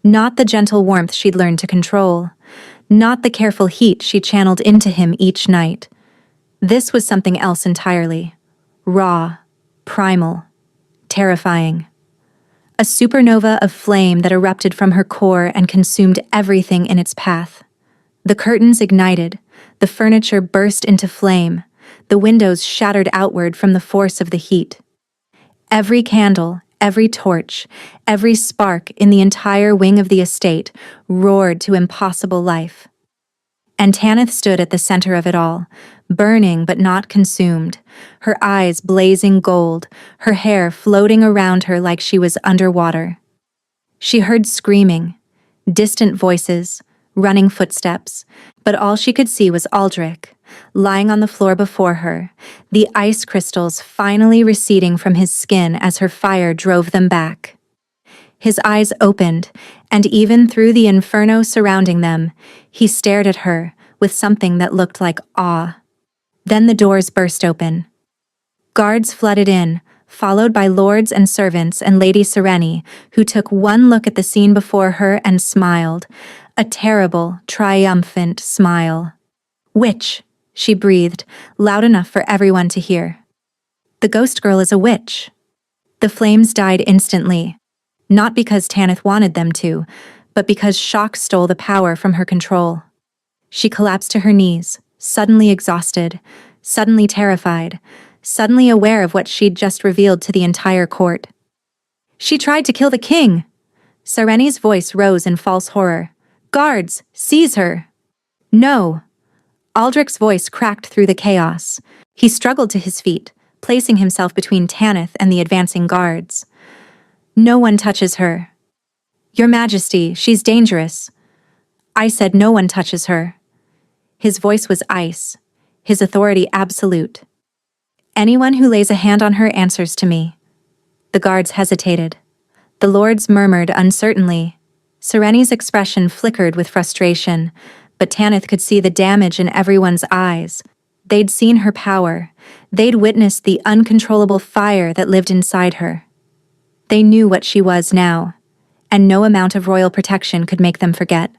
Not the gentle warmth she'd learned to control. Not the careful heat she channeled into him each night. This was something else entirely. Raw, primal, terrifying. A supernova of flame that erupted from her core and consumed everything in its path. The curtains ignited, the furniture burst into flame, the windows shattered outward from the force of the heat. Every candle, every torch, every spark in the entire wing of the estate roared to impossible life. and Tanith stood at the center of it all, burning but not consumed, her eyes blazing gold, her hair floating around her like she was underwater. She heard screaming, distant voices, running footsteps, but all she could see was Aldrich, lying on the floor before her, the ice crystals finally receding from his skin as her fire drove them back. His eyes opened, and even through the inferno surrounding them, he stared at her with something that looked like awe. Then the doors burst open. Guards flooded in, followed by lords and servants and Lady Sereni, who took one look at the scene before her and smiled, a terrible, triumphant smile. "Witch," she breathed, loud enough for everyone to hear. "The ghost girl is a witch." The flames died instantly, not because Tanith wanted them to, but because shock stole the power from her control. She collapsed to her knees, suddenly exhausted, suddenly terrified, suddenly aware of what she'd just revealed to the entire court. "She tried to kill the king!" Sereni's voice rose in false horror. "Guards, seize her!" "No!" Aldrich's voice cracked through the chaos. He struggled to his feet, placing himself between Tanith and the advancing guards. "No one touches her." "Your Majesty, she's dangerous." "I said no one touches her." His voice was ice, his authority absolute. "Anyone who lays a hand on her answers to me." The guards hesitated. The lords murmured uncertainly. Sereni's expression flickered with frustration, but Tanith could see the damage in everyone's eyes. They'd seen her power. They'd witnessed the uncontrollable fire that lived inside her. They knew what she was now, and no amount of royal protection could make them forget.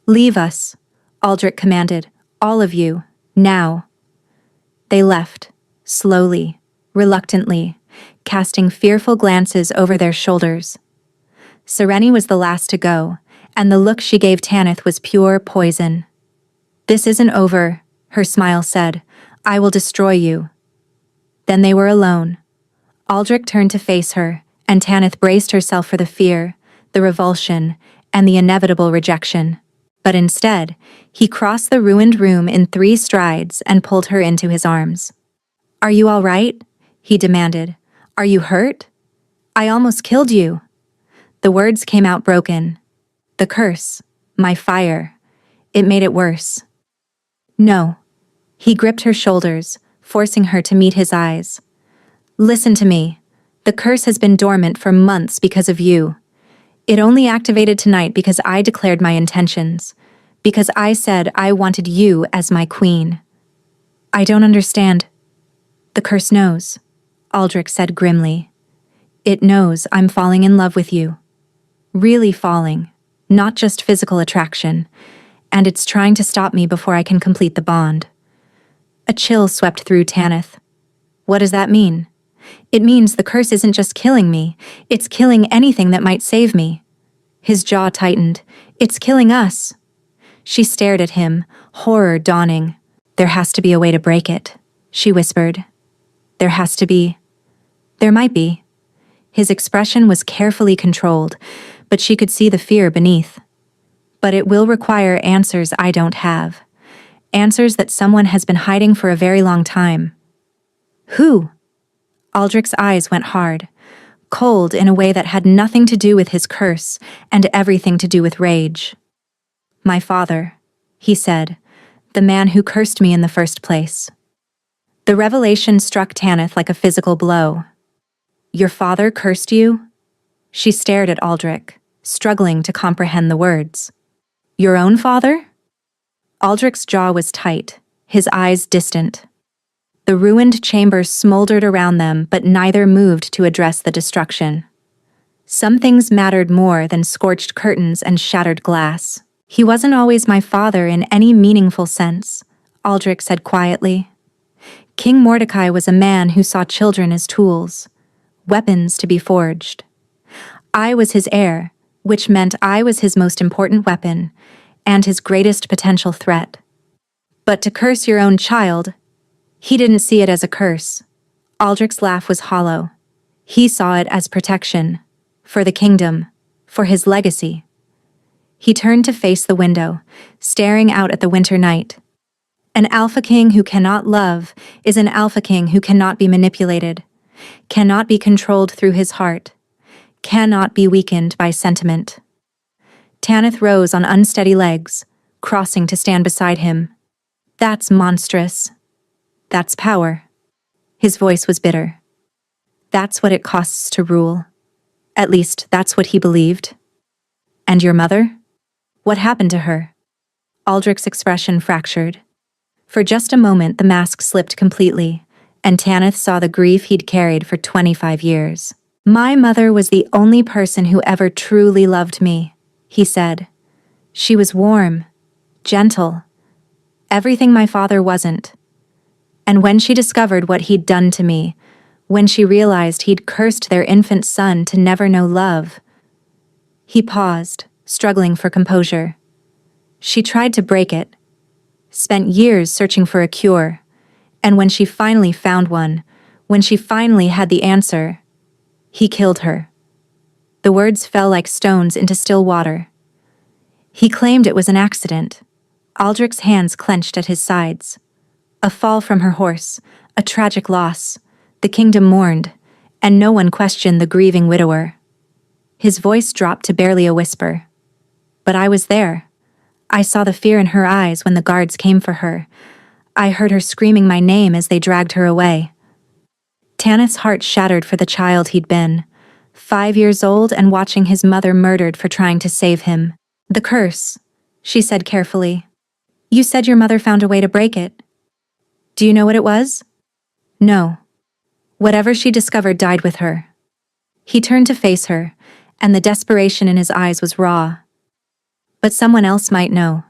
"Leave us," Aldrich commanded. "All of you, now." They left, slowly, reluctantly, casting fearful glances over their shoulders. Sereni was the last to go, and the look she gave Tanith was pure poison. "This isn't over," her smile said. "I will destroy you." Then they were alone. Aldrich turned to face her, and Tanith braced herself for the fear, the revulsion, and the inevitable rejection. But instead, he crossed the ruined room in 3 strides and pulled her into his arms. "Are you all right?" he demanded. "Are you hurt? I almost killed you." The words came out broken. "The curse, my fire, it made it worse." "No." He gripped her shoulders, forcing her to meet his eyes. "Listen to me. The curse has been dormant for months because of you. It only activated tonight because I declared my intentions, because I said I wanted you as my queen." "I don't understand." "The curse knows," Aldrich said grimly. "It knows I'm falling in love with you. Really falling, not just physical attraction, and it's trying to stop me before I can complete the bond." A chill swept through Tanith. "What does that mean?" "It means the curse isn't just killing me, it's killing anything that might save me." His jaw tightened. "It's killing us." She stared at him, horror dawning. "There has to be a way to break it," she whispered. "There has to be." "There might be." His expression was carefully controlled, but she could see the fear beneath. "But it will require answers I don't have. Answers that someone has been hiding for a very long time." "Who?" Aldrich's eyes went hard, cold in a way that had nothing to do with his curse and everything to do with rage. "My father," he said, "the man who cursed me in the first place." The revelation struck Tanith like a physical blow. "Your father cursed you?" She stared at Aldrich, struggling to comprehend the words. "Your own father?" Aldrich's jaw was tight, his eyes distant. The ruined chambers smoldered around them, but neither moved to address the destruction. Some things mattered more than scorched curtains and shattered glass. "He wasn't always my father in any meaningful sense," Aldrich said quietly. "King Mordecai was a man who saw children as tools, weapons to be forged. I was his heir, which meant I was his most important weapon, and his greatest potential threat. But to curse your own child, he didn't see it as a curse." Aldrich's laugh was hollow. He saw it as protection, for the kingdom, for his legacy. He turned to face the window, staring out at the winter night. An alpha king who cannot love is an alpha king who cannot be manipulated, cannot be controlled through his heart, cannot be weakened by sentiment. Tanith rose on unsteady legs, crossing to stand beside him. That's monstrous. That's power. His voice was bitter. That's what it costs to rule. At least, that's what he believed. And your mother? What happened to her? Aldrich's expression fractured. For just a moment, the mask slipped completely, and Tanith saw the grief he'd carried for 25 years. My mother was the only person who ever truly loved me, he said. She was warm, gentle, everything my father wasn't. And when she discovered what he'd done to me, when she realized he'd cursed their infant son to never know love. He paused, struggling for composure. She tried to break it, spent years searching for a cure, and when she finally found one, when she finally had the answer, he killed her. The words fell like stones into still water. He claimed it was an accident. Aldrich's hands clenched at his sides. A fall from her horse, a tragic loss. The kingdom mourned, and no one questioned the grieving widower. His voice dropped to barely a whisper. But I was there. I saw the fear in her eyes when the guards came for her. I heard her screaming my name as they dragged her away. Tanith's heart shattered for the child he'd been, 5 years old and watching his mother murdered for trying to save him. The curse, she said carefully. You said your mother found a way to break it. Do you know what it was? No. Whatever she discovered died with her. He turned to face her, and the desperation in his eyes was raw. But someone else might know.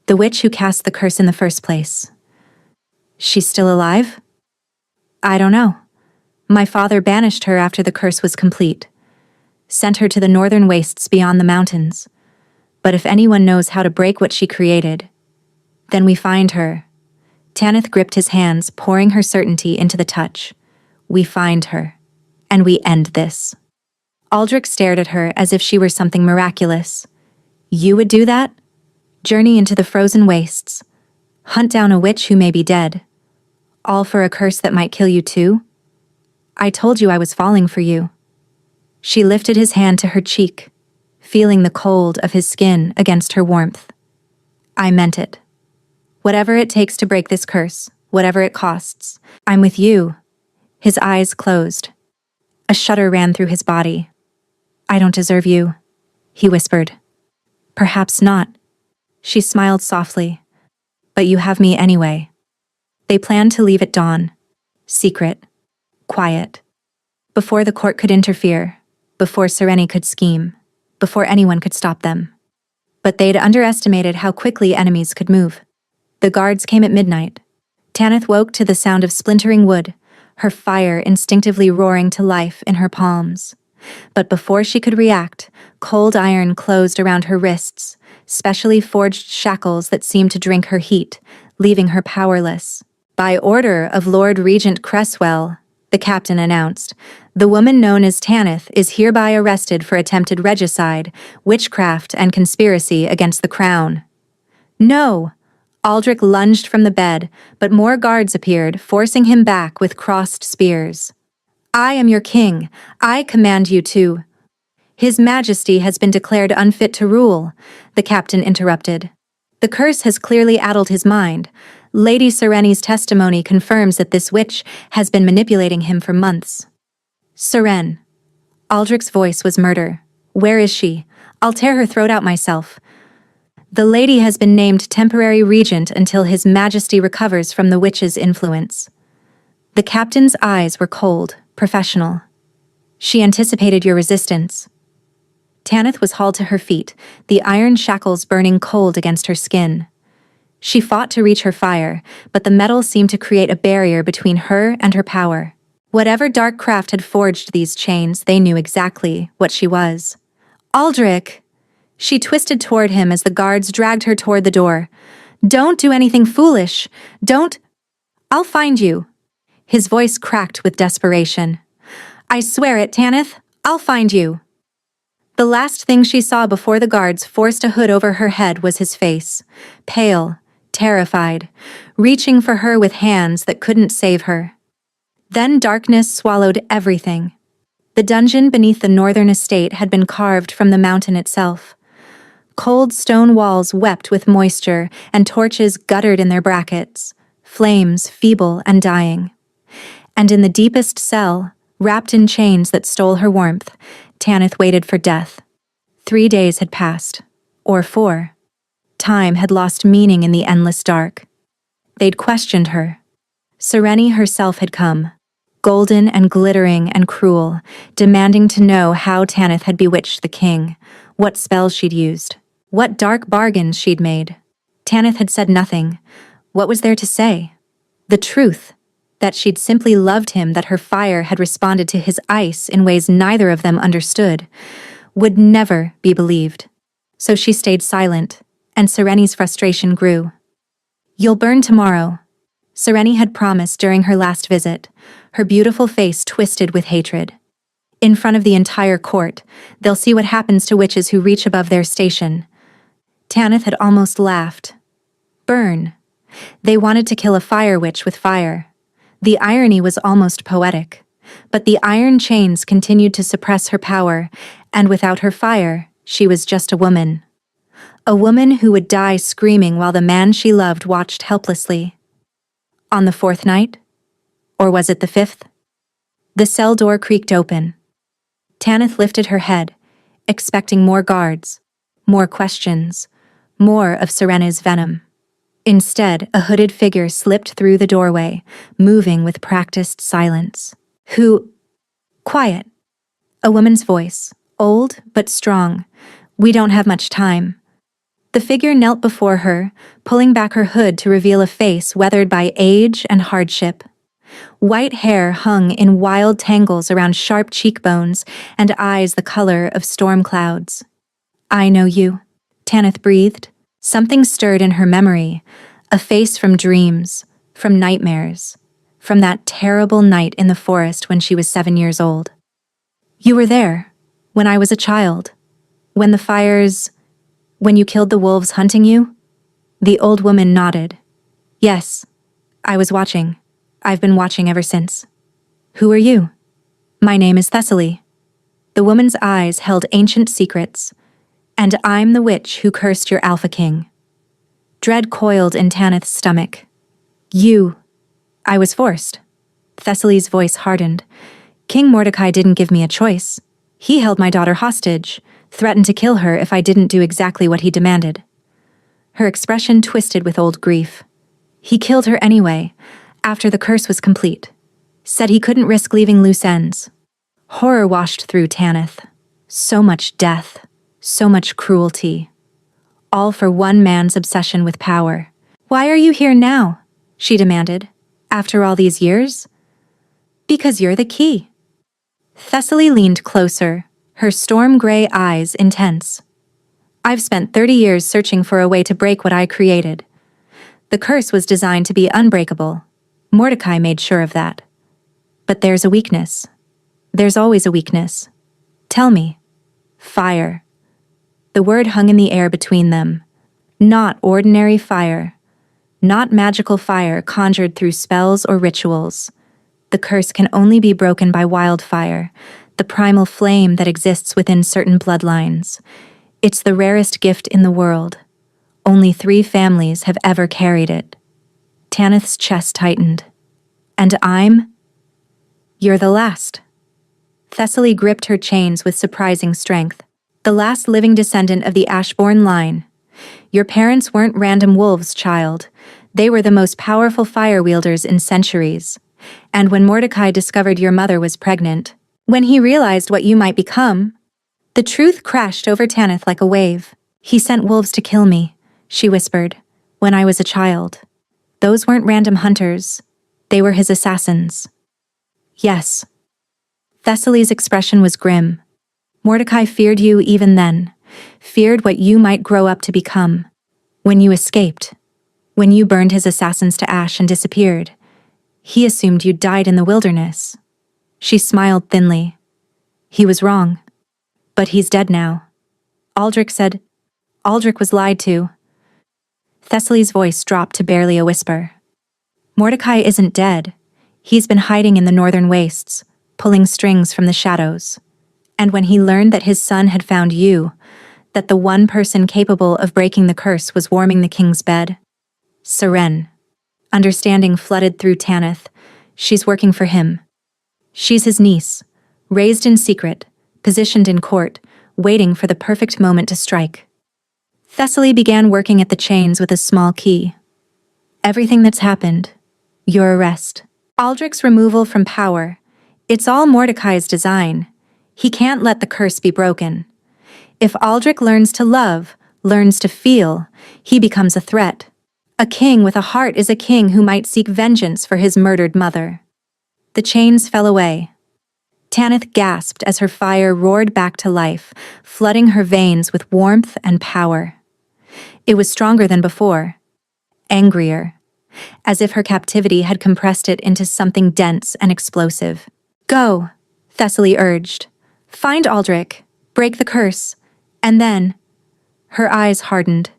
The witch who cast the curse in the first place. She's still alive? I don't know. My father banished her after the curse was complete. Sent her to the northern wastes beyond the mountains. But if anyone knows how to break what she created, then we find her. Tanith gripped his hands, pouring her certainty into the touch. We find her. And we end this. Aldrich stared at her as if she were something miraculous. You would do that? Journey into the frozen wastes. Hunt down a witch who may be dead. All for a curse that might kill you too? I told you I was falling for you. She lifted his hand to her cheek, feeling the cold of his skin against her warmth. I meant it. Whatever it takes to break this curse, whatever it costs, I'm with you. His eyes closed. A shudder ran through his body. I don't deserve you, he whispered. Perhaps not. She smiled softly. But you have me anyway. They planned to leave at dawn. Secret. Quiet. Before the court could interfere. Before Sereni could scheme. Before anyone could stop them. But they'd underestimated how quickly enemies could move. The guards came at midnight. Tanith woke to the sound of splintering wood, her fire instinctively roaring to life in her palms. But before she could react, cold iron closed around her wrists, specially forged shackles that seemed to drink her heat, leaving her powerless. By order of Lord Regent Cresswell, the captain announced, the woman known as Tanith is hereby arrested for attempted regicide, witchcraft, and conspiracy against the crown. No! Aldrich lunged from the bed, but more guards appeared, forcing him back with crossed spears. I am your king. I command you to. His Majesty has been declared unfit to rule, the captain interrupted. The curse has clearly addled his mind. Lady Sereni's testimony confirms that this witch has been manipulating him for months. Seren. Aldrich's voice was murder. Where is she? I'll tear her throat out myself. The lady has been named temporary regent until His Majesty recovers from the witch's influence. The captain's eyes were cold, professional. She anticipated your resistance. Tanith was hauled to her feet, the iron shackles burning cold against her skin. She fought to reach her fire, but the metal seemed to create a barrier between her and her power. Whatever dark craft had forged these chains, they knew exactly what she was. Aldrich! She twisted toward him as the guards dragged her toward the door. Don't do anything foolish. Don't. I'll find you. His voice cracked with desperation. I swear it, Tanith. I'll find you. The last thing she saw before the guards forced a hood over her head was his face, pale, terrified, reaching for her with hands that couldn't save her. Then darkness swallowed everything. The dungeon beneath the northern estate had been carved from the mountain itself. Cold stone walls wept with moisture, and torches guttered in their brackets, flames feeble and dying. And in the deepest cell, wrapped in chains that stole her warmth, Tanith waited for death. 3 days had passed, or 4. Time had lost meaning in the endless dark. They'd questioned her. Sereni herself had come, golden and glittering and cruel, demanding to know how Tanith had bewitched the king, what spells she'd used, what dark bargains she'd made. Tanith had said nothing. What was there to say? The truth, that she'd simply loved him, that her fire had responded to his ice in ways neither of them understood, would never be believed. So she stayed silent, and Sereni's frustration grew. "You'll burn tomorrow," Sereni had promised during her last visit, her beautiful face twisted with hatred. "In front of the entire court, they'll see what happens to witches who reach above their station." Tanith had almost laughed. Burn. They wanted to kill a fire witch with fire. The irony was almost poetic. But the iron chains continued to suppress her power, and without her fire, she was just a woman. A woman who would die screaming while the man she loved watched helplessly. On the 4th night? Or was it the 5th? The cell door creaked open. Tanith lifted her head, expecting more guards, more questions, more of Serena's venom. Instead, a hooded figure slipped through the doorway, moving with practiced silence. "Who?" "Quiet." A woman's voice, old but strong. "We don't have much time." The figure knelt before her, pulling back her hood to reveal a face weathered by age and hardship. White hair hung in wild tangles around sharp cheekbones and eyes the color of storm clouds. "I know you," Tanith breathed. Something stirred in her memory, a face from dreams, from nightmares, from that terrible night in the forest when she was 7 years old. "You were there, when I was a child, when you killed the wolves hunting you?" The old woman nodded. "Yes, I was watching. I've been watching ever since." "Who are you?" "My name is Thessaly." The woman's eyes held ancient secrets. "And I'm the witch who cursed your Alpha King." Dread coiled in Tanith's stomach. "You." "I was forced." Thessaly's voice hardened. "King Mordecai didn't give me a choice. He held my daughter hostage, threatened to kill her if I didn't do exactly what he demanded." Her expression twisted with old grief. "He killed her anyway, after the curse was complete. Said he couldn't risk leaving loose ends." Horror washed through Tanith. So much death. So much cruelty. All for one man's obsession with power. "Why are you here now?" she demanded. "After all these years?" "Because you're the key." Thessaly leaned closer, her storm-gray eyes intense. "I've spent 30 years searching for a way to break what I created. The curse was designed to be unbreakable. Mordecai made sure of that. But there's a weakness. There's always a weakness. Tell me." "Fire." The word hung in the air between them. Not ordinary fire. Not magical fire conjured through spells or rituals. The curse can only be broken by wildfire, the primal flame that exists within certain bloodlines. It's the rarest gift in the world. Only 3 families have ever carried it. Tanith's chest tightened. "And You're the last." Thessaly gripped her chains with surprising strength. "The last living descendant of the Ashbourne line. Your parents weren't random wolves, child. They were the most powerful fire wielders in centuries. And when Mordecai discovered your mother was pregnant, when he realized what you might become..." The truth crashed over Tanith like a wave. "He sent wolves to kill me," she whispered, "when I was a child. Those weren't random hunters. They were his assassins." "Yes." Thessaly's expression was grim. "Mordecai feared you even then, feared what you might grow up to become. When you escaped, when you burned his assassins to ash and disappeared, he assumed you'd died in the wilderness." She smiled thinly. "He was wrong. But he's dead now. Aldrich said. Aldrich was lied to. Thessaly's voice dropped to barely a whisper. Mordecai isn't dead. He's been hiding in the northern wastes, pulling strings from the shadows. And when he learned that his son had found you, that the one person capable of breaking the curse was warming the king's bed. Seren. Understanding flooded through Tanith. She's working for him. She's his niece, raised in secret, positioned in court, waiting for the perfect moment to strike. Thessaly began working at the chains with a small key. Everything that's happened, your arrest, Aldrich's removal from power, it's all Mordecai's design. He can't let the curse be broken. If Aldrich learns to love, learns to feel, he becomes a threat. A king with a heart is a king who might seek vengeance for his murdered mother. The chains fell away. Tanith gasped as her fire roared back to life, flooding her veins with warmth and power. It was stronger than before, angrier, as if her captivity had compressed it into something dense and explosive. Go, Thessaly urged. Find Aldrich, break the curse, and then, her eyes hardened,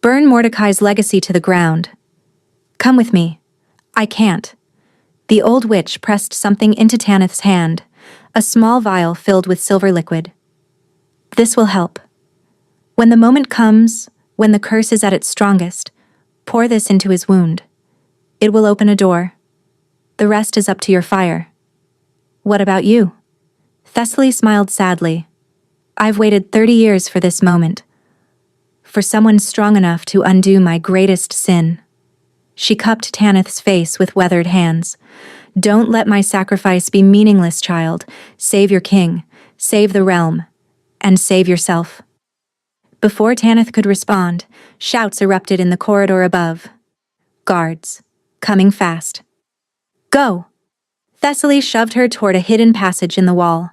burn Mordecai's legacy to the ground. Come with me. I can't. The old witch pressed something into Tanith's hand, a small vial filled with silver liquid. This will help. When the moment comes, when the curse is at its strongest, pour this into his wound. It will open a door. The rest is up to your fire. What about you? Thessaly smiled sadly. I've waited 30 years for this moment. For someone strong enough to undo my greatest sin. She cupped Tanith's face with weathered hands. Don't let my sacrifice be meaningless, child. Save your king, save the realm, and save yourself. Before Tanith could respond, shouts erupted in the corridor above. Guards, coming fast. Go! Thessaly shoved her toward a hidden passage in the wall.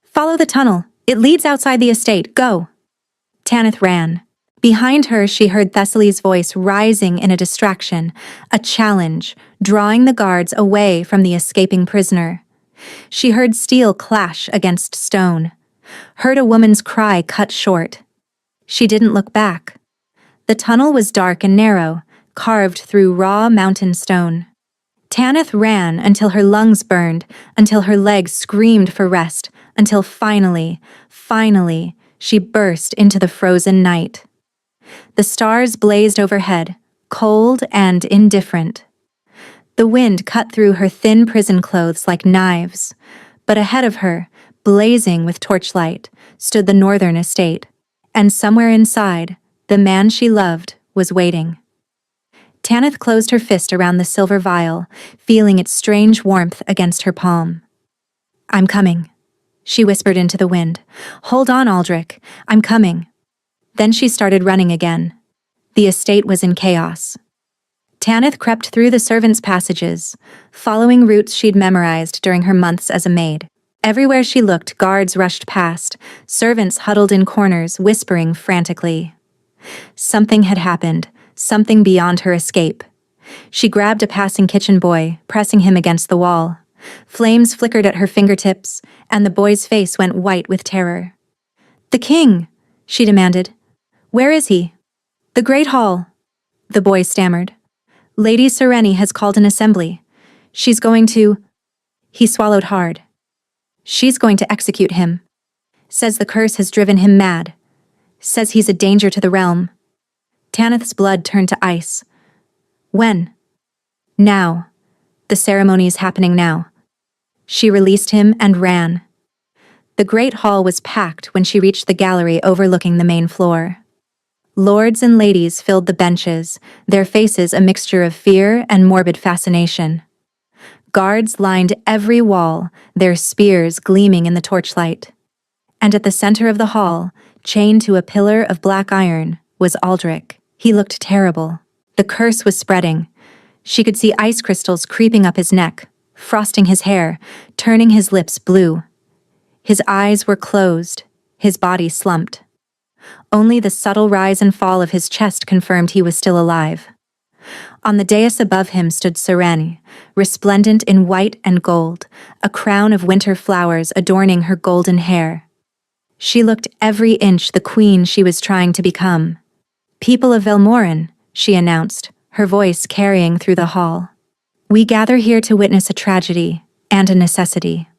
Follow the tunnel. It leads outside the estate. Go! Tanith ran. Behind her, she heard Thessaly's voice rising in a distraction, a challenge, drawing the guards away from the escaping prisoner. She heard steel clash against stone, heard a woman's cry cut short. She didn't look back. The tunnel was dark and narrow, carved through raw mountain stone. Tanith ran until her lungs burned, until her legs screamed for rest, until finally, she burst into the frozen night. The stars blazed overhead, cold and indifferent. The wind cut through her thin prison clothes like knives, but ahead of her, blazing with torchlight, stood the northern estate. And somewhere inside, the man she loved was waiting. Tanith closed her fist around the silver vial, feeling its strange warmth against her palm. I'm coming, she whispered into the wind. Hold on, Aldrich, I'm coming. Then she started running again. The estate was in chaos. Tanith crept through the servants' passages, following routes she'd memorized during her months as a maid. Everywhere she looked, guards rushed past, servants huddled in corners, whispering frantically. Something had happened, something beyond her escape. She grabbed a passing kitchen boy, pressing him against the wall. Flames flickered at her fingertips, and the boy's face went white with terror. The king, she demanded. Where is he? The Great Hall, the boy stammered. Lady Sereni has called an assembly. She's going to... He swallowed hard. She's going to execute him. Says the curse has driven him mad. Says he's a danger to the realm. Tanith's blood turned to ice. When? Now. The ceremony is happening now. She released him and ran. The great hall was packed when she reached the gallery overlooking the main floor. Lords and ladies filled the benches, their faces a mixture of fear and morbid fascination. Guards lined every wall, their spears gleaming in the torchlight. And at the center of the hall, chained to a pillar of black iron, was Aldrich. He looked terrible. The curse was spreading. She could see ice crystals creeping up his neck, frosting his hair, turning his lips blue. His eyes were closed, his body slumped. Only the subtle rise and fall of his chest confirmed he was still alive. On the dais above him stood Sereni, resplendent in white and gold, a crown of winter flowers adorning her golden hair. She looked every inch the queen she was trying to become. "People of Velmorin," she announced, her voice carrying through the hall. "We gather here to witness a tragedy and a necessity.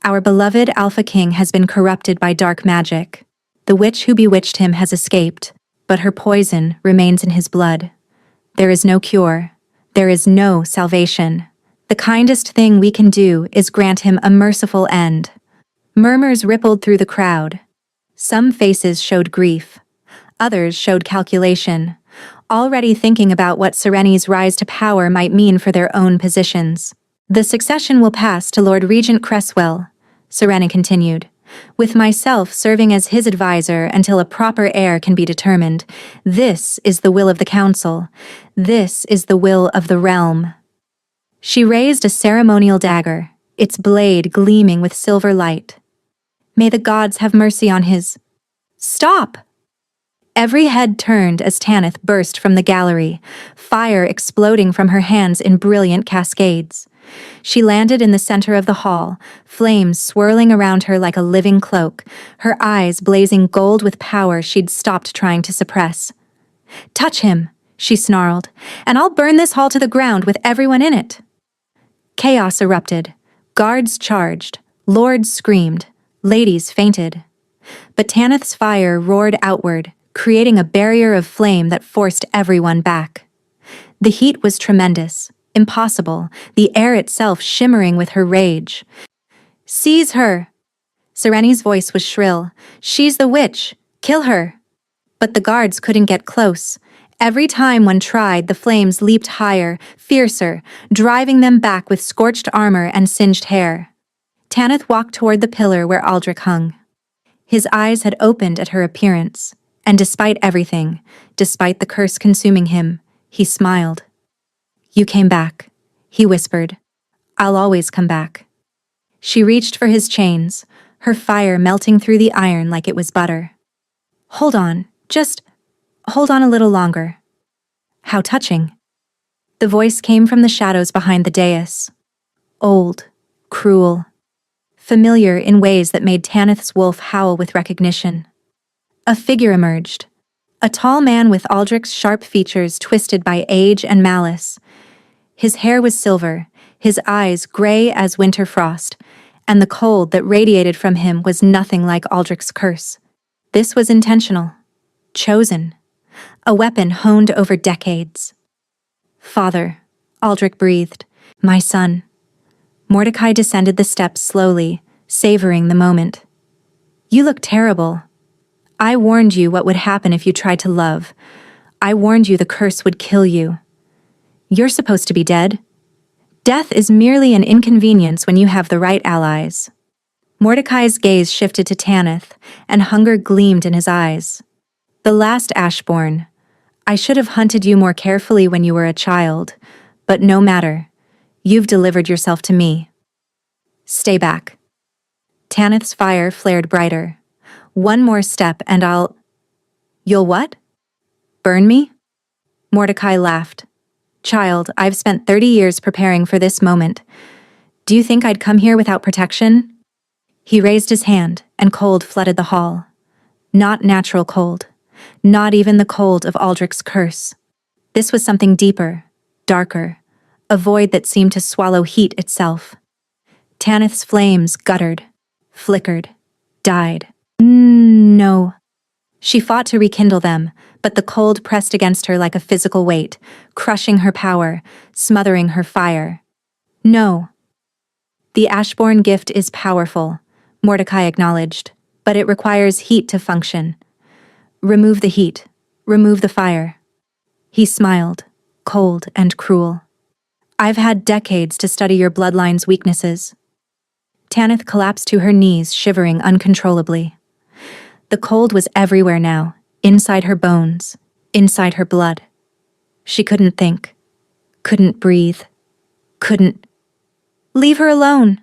Our beloved Alpha King has been corrupted by dark magic. The witch who bewitched him has escaped, but her poison remains in his blood. There is no cure. There is no salvation. The kindest thing we can do is grant him a merciful end." Murmurs rippled through the crowd. Some faces showed grief. Others showed calculation, already thinking about what Serene's rise to power might mean for their own positions. "The succession will pass to Lord Regent Cresswell," Serene continued, "with myself serving as his advisor until a proper heir can be determined. This is the will of the council. This is the will of the realm." She raised a ceremonial dagger, its blade gleaming with silver light. "May the gods have mercy on his—" "Stop!" Every head turned as Tanith burst from the gallery, fire exploding from her hands in brilliant cascades. She landed in the center of the hall, flames swirling around her like a living cloak, her eyes blazing gold with power she'd stopped trying to suppress. "Touch him," she snarled, "and I'll burn this hall to the ground with everyone in it." Chaos erupted. Guards charged, lords screamed, ladies fainted. But Tanith's fire roared outward, creating a barrier of flame that forced everyone back. The heat was tremendous, impossible, the air itself shimmering with her rage. "Seize her!" Serene's voice was shrill. "She's the witch! Kill her!" But the guards couldn't get close. Every time one tried, the flames leaped higher, fiercer, driving them back with scorched armor and singed hair. Tanith walked toward the pillar where Aldrich hung. His eyes had opened at her appearance, and despite everything, despite the curse consuming him, he smiled. "You came back," he whispered. "I'll always come back." She reached for his chains, her fire melting through the iron like it was butter. "Hold on, just hold on a little longer." "How touching." The voice came from the shadows behind the dais. Old, cruel, familiar in ways that made Tanith's wolf howl with recognition. A figure emerged. A tall man with Aldrich's sharp features twisted by age and malice. His hair was silver, his eyes gray as winter frost, and the cold that radiated from him was nothing like Aldrich's curse. This was intentional. Chosen. A weapon honed over decades. "Father," Aldrich breathed. "My son." Mordecai descended the steps slowly, savoring the moment. "You look terrible. I warned you what would happen if you tried to love. I warned you the curse would kill you. You're supposed to be dead. Death is merely an inconvenience when you have the right allies." Mordecai's gaze shifted to Tanith, and hunger gleamed in his eyes. "The last Ashborn. I should have hunted you more carefully when you were a child, but no matter. You've delivered yourself to me. Stay back." Tanith's fire flared brighter. "One more step and I'll—" "You'll what? Burn me?" Mordecai laughed. "Child, I've spent 30 years preparing for this moment. Do you think I'd come here without protection?" He raised his hand, and cold flooded the hall. Not natural cold. Not even the cold of Aldrich's curse. This was something deeper, darker, a void that seemed to swallow heat itself. Tanith's flames guttered, flickered, died. No. She fought to rekindle them, but the cold pressed against her like a physical weight, crushing her power, smothering her fire. "No." "The Ashborn gift is powerful," Mordecai acknowledged, "but it requires heat to function. Remove the heat. Remove the fire." He smiled, cold and cruel. "I've had decades to study your bloodline's weaknesses." Tanith collapsed to her knees, shivering uncontrollably. The cold was everywhere now, inside her bones, inside her blood. She couldn't think, couldn't breathe, couldn't— "Leave her alone!"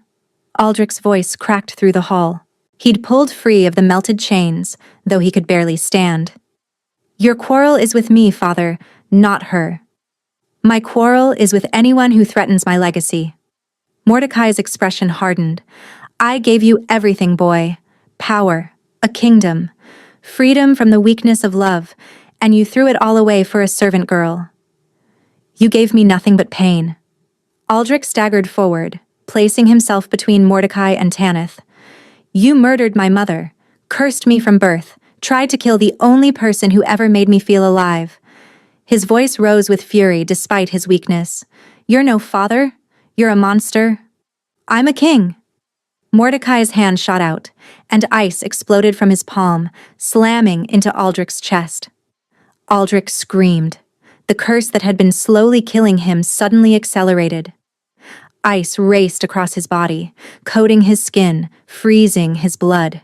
Aldrich's voice cracked through the hall. He'd pulled free of the melted chains, though he could barely stand. "Your quarrel is with me, Father, not her. My quarrel is with anyone who threatens my legacy." Mordecai's expression hardened. "I gave you everything, boy. Power, a kingdom, freedom from the weakness of love, and you threw it all away for a servant girl. You gave me nothing but pain. Aldrich staggered forward, placing himself between Mordecai and Tanith. You murdered my mother, cursed me from birth, tried to kill the only person who ever made me feel alive. His voice rose with fury despite his weakness. You're no father. You're a monster. I'm a king. Mordecai's hand shot out, and ice exploded from his palm, slamming into Aldrich's chest. Aldrich screamed. The curse that had been slowly killing him suddenly accelerated. Ice raced across his body, coating his skin, freezing his blood.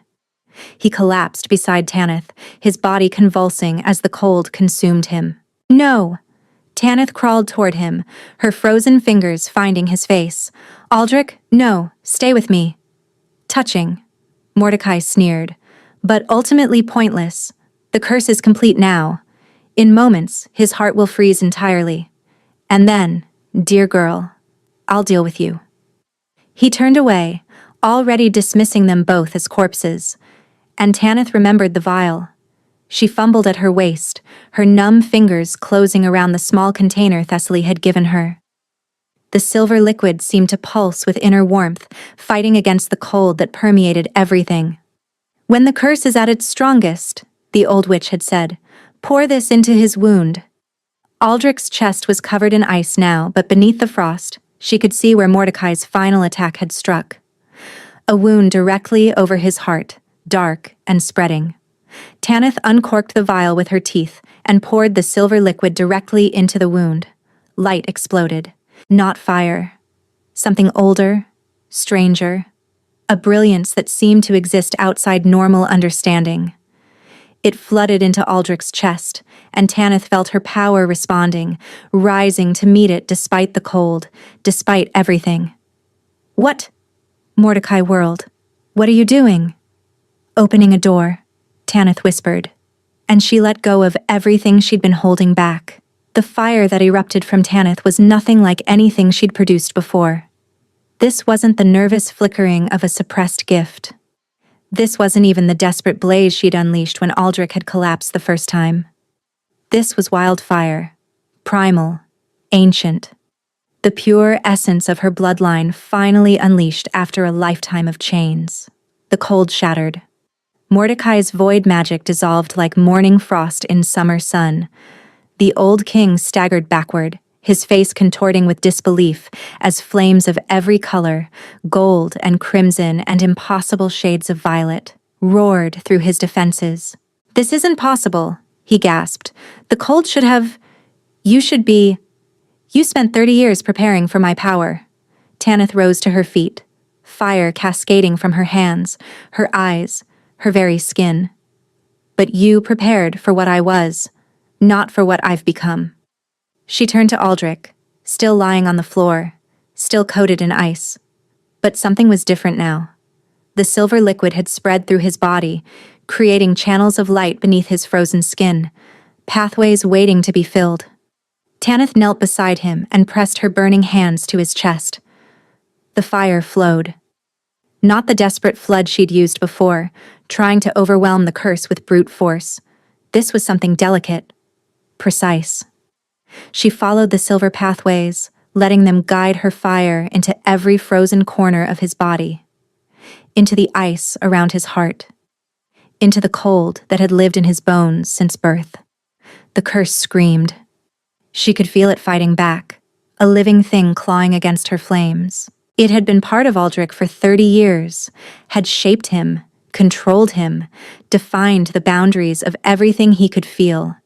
He collapsed beside Tanith, his body convulsing as the cold consumed him. No! Tanith crawled toward him, her frozen fingers finding his face. Aldrich, no, stay with me. Touching. Mordecai sneered. But ultimately pointless. The curse is complete now. In moments, his heart will freeze entirely. And then, dear girl, I'll deal with you. He turned away, already dismissing them both as corpses. And Tanith remembered the vial. She fumbled at her waist, her numb fingers closing around the small container Thessaly had given her. The silver liquid seemed to pulse with inner warmth, fighting against the cold that permeated everything. When the curse is at its strongest, the old witch had said, pour this into his wound. Aldrich's chest was covered in ice now, but beneath the frost, she could see where Mordecai's final attack had struck. A wound directly over his heart, dark and spreading. Tanith uncorked the vial with her teeth and poured the silver liquid directly into the wound. Light exploded. Not fire. Something older, stranger. A brilliance that seemed to exist outside normal understanding. It flooded into Aldrich's chest, and Tanith felt her power responding, rising to meet it despite the cold, despite everything. What? Mordecai whirled. What are you doing? Opening a door, Tanith whispered, and she let go of everything she'd been holding back. The fire that erupted from Tanith was nothing like anything she'd produced before. This wasn't the nervous flickering of a suppressed gift. This wasn't even the desperate blaze she'd unleashed when Aldrich had collapsed the first time. This was wildfire, primal, ancient. The pure essence of her bloodline finally unleashed after a lifetime of chains. The cold shattered. Mordecai's void magic dissolved like morning frost in summer sun. The old king staggered backward, his face contorting with disbelief as flames of every color, gold and crimson and impossible shades of violet, roared through his defenses. This isn't possible, he gasped. The cold should have... You spent 30 years preparing for my power. Tanith rose to her feet, fire cascading from her hands, her eyes, her very skin. But you prepared for what I was, not for what I've become. She turned to Aldrich, still lying on the floor, still coated in ice. But something was different now. The silver liquid had spread through his body, creating channels of light beneath his frozen skin, pathways waiting to be filled. Tanith knelt beside him and pressed her burning hands to his chest. The fire flowed. Not the desperate flood she'd used before, trying to overwhelm the curse with brute force. This was something delicate, precise. She followed the silver pathways, letting them guide her fire into every frozen corner of his body, into the ice around his heart, into the cold that had lived in his bones since birth. The curse screamed. She could feel it fighting back, a living thing clawing against her flames. It had been part of Aldrich for 30 years, had shaped him, controlled him, defined the boundaries of everything he could feel.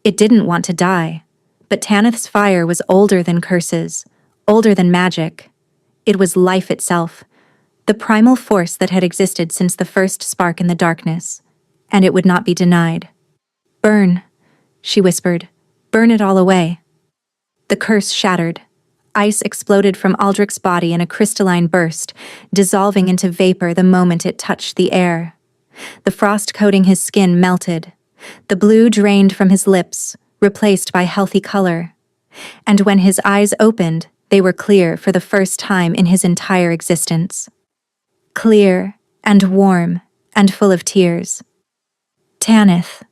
It didn't want to die. But Tanith's fire was older than curses, older than magic. It was life itself, the primal force that had existed since the first spark in the darkness, and it would not be denied. Burn, she whispered, burn it all away. The curse shattered. Ice exploded from Aldrich's body in a crystalline burst, dissolving into vapor the moment it touched the air. The frost coating his skin melted. The blue drained from his lips, replaced by healthy color. And when his eyes opened, they were clear for the first time in his entire existence. Clear and warm and full of tears. Tanith.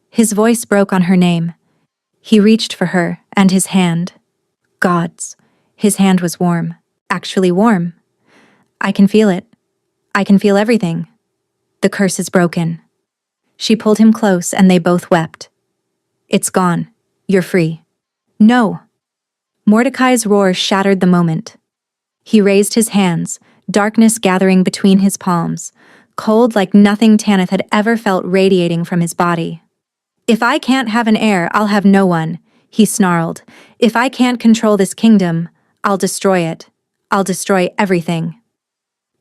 His voice broke on her name. He reached for her, and his hand. Gods. His hand was warm. Actually warm. I can feel it. I can feel everything. The curse is broken. She pulled him close and they both wept. It's gone. You're free. No. Mordecai's roar shattered the moment. He raised his hands, darkness gathering between his palms, cold like nothing Tanith had ever felt radiating from his body. If I can't have an heir, I'll have no one, he snarled. If I can't control this kingdom, I'll destroy it. I'll destroy everything.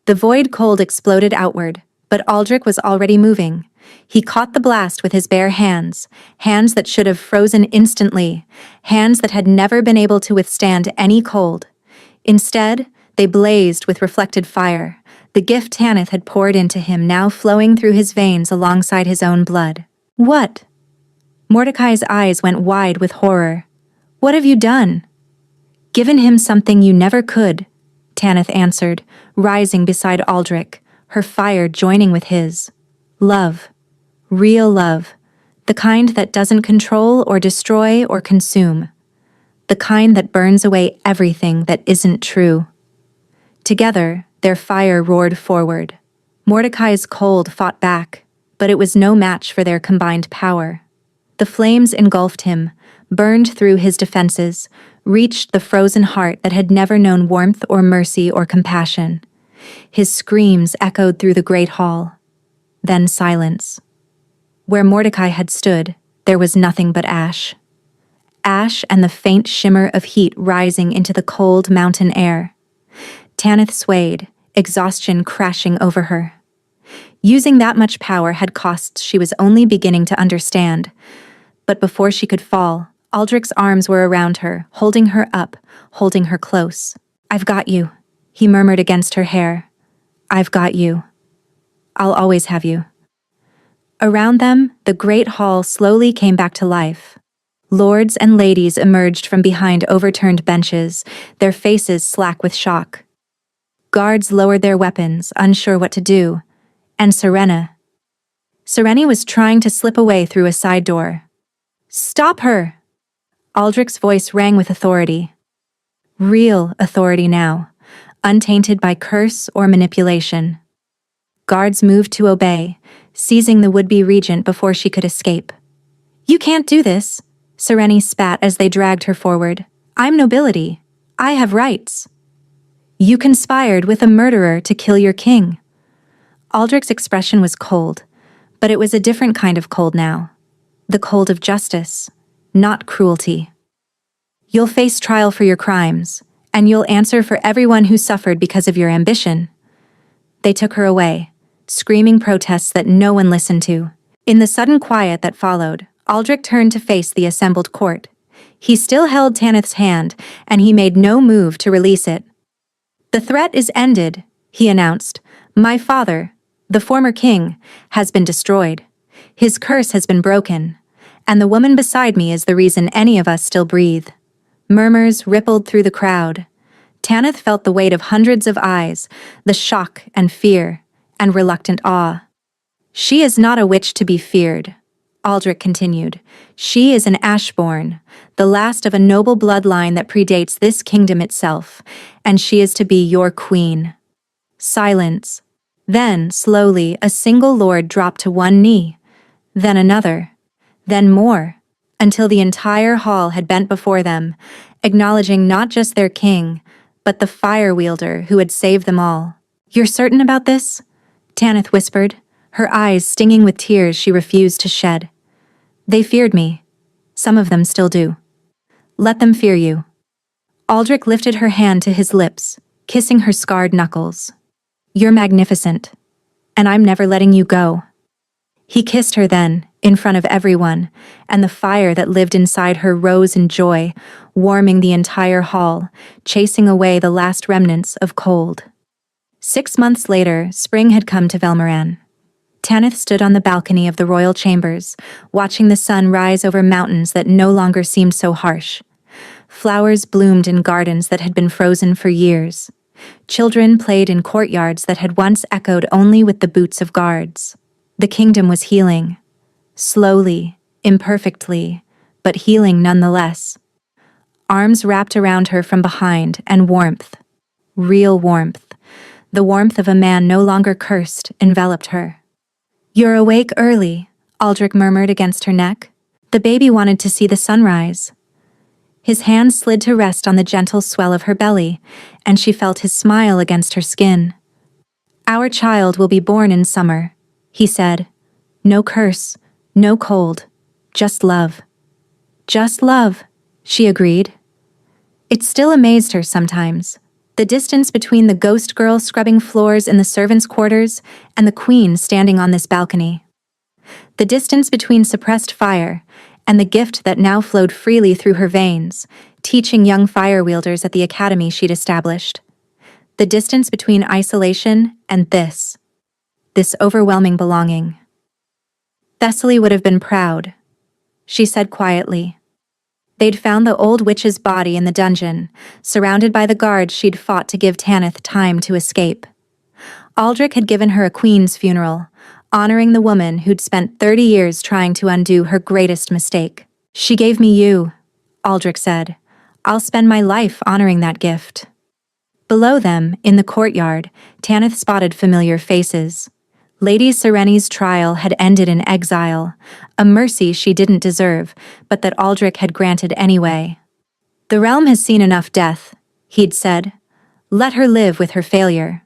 The void cold exploded outward, but Aldrich was already moving. He caught the blast with his bare hands, hands that should have frozen instantly, hands that had never been able to withstand any cold. Instead, they blazed with reflected fire, the gift Tanith had poured into him now flowing through his veins alongside his own blood. What? Mordecai's eyes went wide with horror. What have you done? Given him something you never could, Tanith answered, rising beside Aldrich, her fire joining with his. Love. Real love. The kind that doesn't control or destroy or consume. The kind that burns away everything that isn't true. Together, their fire roared forward. Mordecai's cold fought back, but it was no match for their combined power. The flames engulfed him, burned through his defenses, reached the frozen heart that had never known warmth or mercy or compassion. His screams echoed through the great hall. Then silence. Where Mordecai had stood, there was nothing but ash. Ash and the faint shimmer of heat rising into the cold mountain air. Tanith swayed, exhaustion crashing over her. Using that much power had costs she was only beginning to understand. But before she could fall, Aldrich's arms were around her, holding her up, holding her close. I've got you, he murmured against her hair. I've got you. I'll always have you. Around them, the great hall slowly came back to life. Lords and ladies emerged from behind overturned benches, their faces slack with shock. Guards lowered their weapons, unsure what to do, and Serena was trying to slip away through a side door. Stop her! Aldrich's voice rang with authority. Real authority now, untainted by curse or manipulation. Guards moved to obey, seizing the would-be regent before she could escape. You can't do this, Serena spat as they dragged her forward. I'm nobility. I have rights. You conspired with a murderer to kill your king. Aldrich's expression was cold, but it was a different kind of cold now. The cold of justice, not cruelty. You'll face trial for your crimes, and you'll answer for everyone who suffered because of your ambition. They took her away, screaming protests that no one listened to. In the sudden quiet that followed, Aldrich turned to face the assembled court. He still held Tanith's hand, and he made no move to release it. The threat is ended, he announced. My father, the former king, has been destroyed. His curse has been broken, and the woman beside me is the reason any of us still breathe. Murmurs rippled through the crowd. Tanith felt the weight of hundreds of eyes, the shock and fear, and reluctant awe. She is not a witch to be feared, Aldrich continued. She is an Ashborn, the last of a noble bloodline that predates this kingdom itself, and she is to be your queen. Silence. Then, slowly, a single lord dropped to one knee, then another, then more, until the entire hall had bent before them, acknowledging not just their king, but the fire wielder who had saved them all. You're certain about this? Tanith whispered, her eyes stinging with tears she refused to shed. They feared me. Some of them still do. Let them fear you. Aldrich lifted her hand to his lips, kissing her scarred knuckles. You're magnificent, and I'm never letting you go. He kissed her then, in front of everyone, and the fire that lived inside her rose in joy, warming the entire hall, chasing away the last remnants of cold. 6 months later, spring had come to Velmoran. Tanith stood on the balcony of the royal chambers, watching the sun rise over mountains that no longer seemed so harsh. Flowers bloomed in gardens that had been frozen for years. Children played in courtyards that had once echoed only with the boots of guards. The kingdom was healing. Slowly, imperfectly, but healing nonetheless. Arms wrapped around her from behind, and warmth. Real warmth. The warmth of a man no longer cursed enveloped her. "You're awake early," Aldrich murmured against her neck. The baby wanted to see the sunrise. His hand slid to rest on the gentle swell of her belly, and she felt his smile against her skin. "Our child will be born in summer," he said. "No curse, no cold, just love." "Just love," she agreed. It still amazed her sometimes. The distance between the ghost girl scrubbing floors in the servants' quarters and the queen standing on this balcony. The distance between suppressed fire and the gift that now flowed freely through her veins, teaching young fire wielders at the academy she'd established. The distance between isolation and this overwhelming belonging. Thessaly would have been proud, she said quietly. They'd found the old witch's body in the dungeon, surrounded by the guards she'd fought to give Tanith time to escape. Aldrich had given her a queen's funeral, honoring the woman who'd spent 30 years trying to undo her greatest mistake. "She gave me you," Aldrich said. "I'll spend my life honoring that gift." Below them, in the courtyard, Tanith spotted familiar faces. Lady Serene's trial had ended in exile, a mercy she didn't deserve, but that Aldrich had granted anyway. "The realm has seen enough death," he'd said. "Let her live with her failure."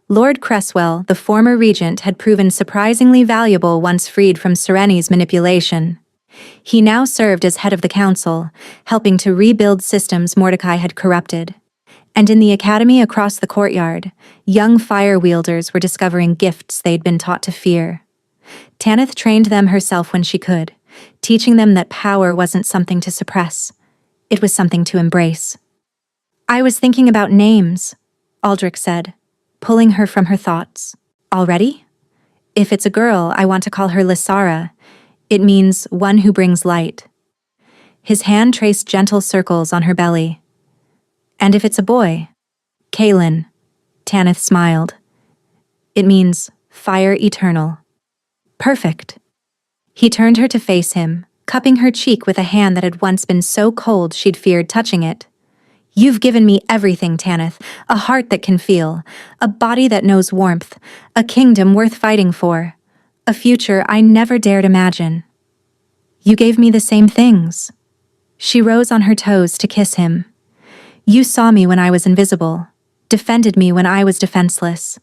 Lord Cresswell, the former regent, had proven surprisingly valuable once freed from Serene's manipulation. He now served as head of the council, helping to rebuild systems Mordecai had corrupted. And in the academy across the courtyard, young fire wielders were discovering gifts they'd been taught to fear. Tanith trained them herself when she could, teaching them that power wasn't something to suppress. It was something to embrace. "I was thinking about names," Aldrich said, pulling her from her thoughts. "Already? If it's a girl, I want to call her Lysara. It means one who brings light." His hand traced gentle circles on her belly. "And if it's a boy?" "Kaelin," Tanith smiled. "It means fire eternal." "Perfect." He turned her to face him, cupping her cheek with a hand that had once been so cold she'd feared touching it. "You've given me everything, Tanith, a heart that can feel, a body that knows warmth, a kingdom worth fighting for, a future I never dared imagine." "You gave me the same things." She rose on her toes to kiss him. "You saw me when I was invisible, defended me when I was defenseless,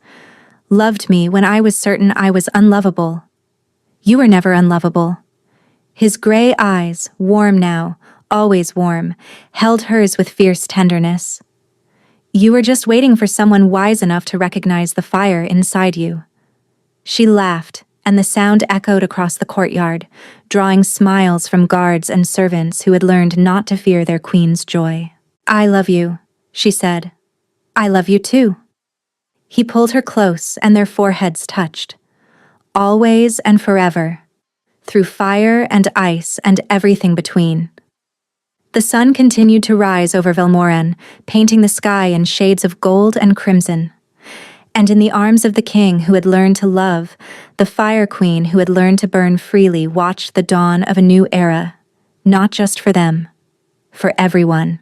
loved me when I was certain I was unlovable. You were never unlovable." His gray eyes, warm now, always warm, held hers with fierce tenderness. "You were just waiting for someone wise enough to recognize the fire inside you." She laughed, and the sound echoed across the courtyard, drawing smiles from guards and servants who had learned not to fear their queen's joy. "I love you," she said. "I love you too." He pulled her close, and their foreheads touched. Always and forever. Through fire and ice and everything between. The sun continued to rise over Velmoran, painting the sky in shades of gold and crimson. And in the arms of the king who had learned to love, the fire queen who had learned to burn freely watched the dawn of a new era, not just for them, for everyone.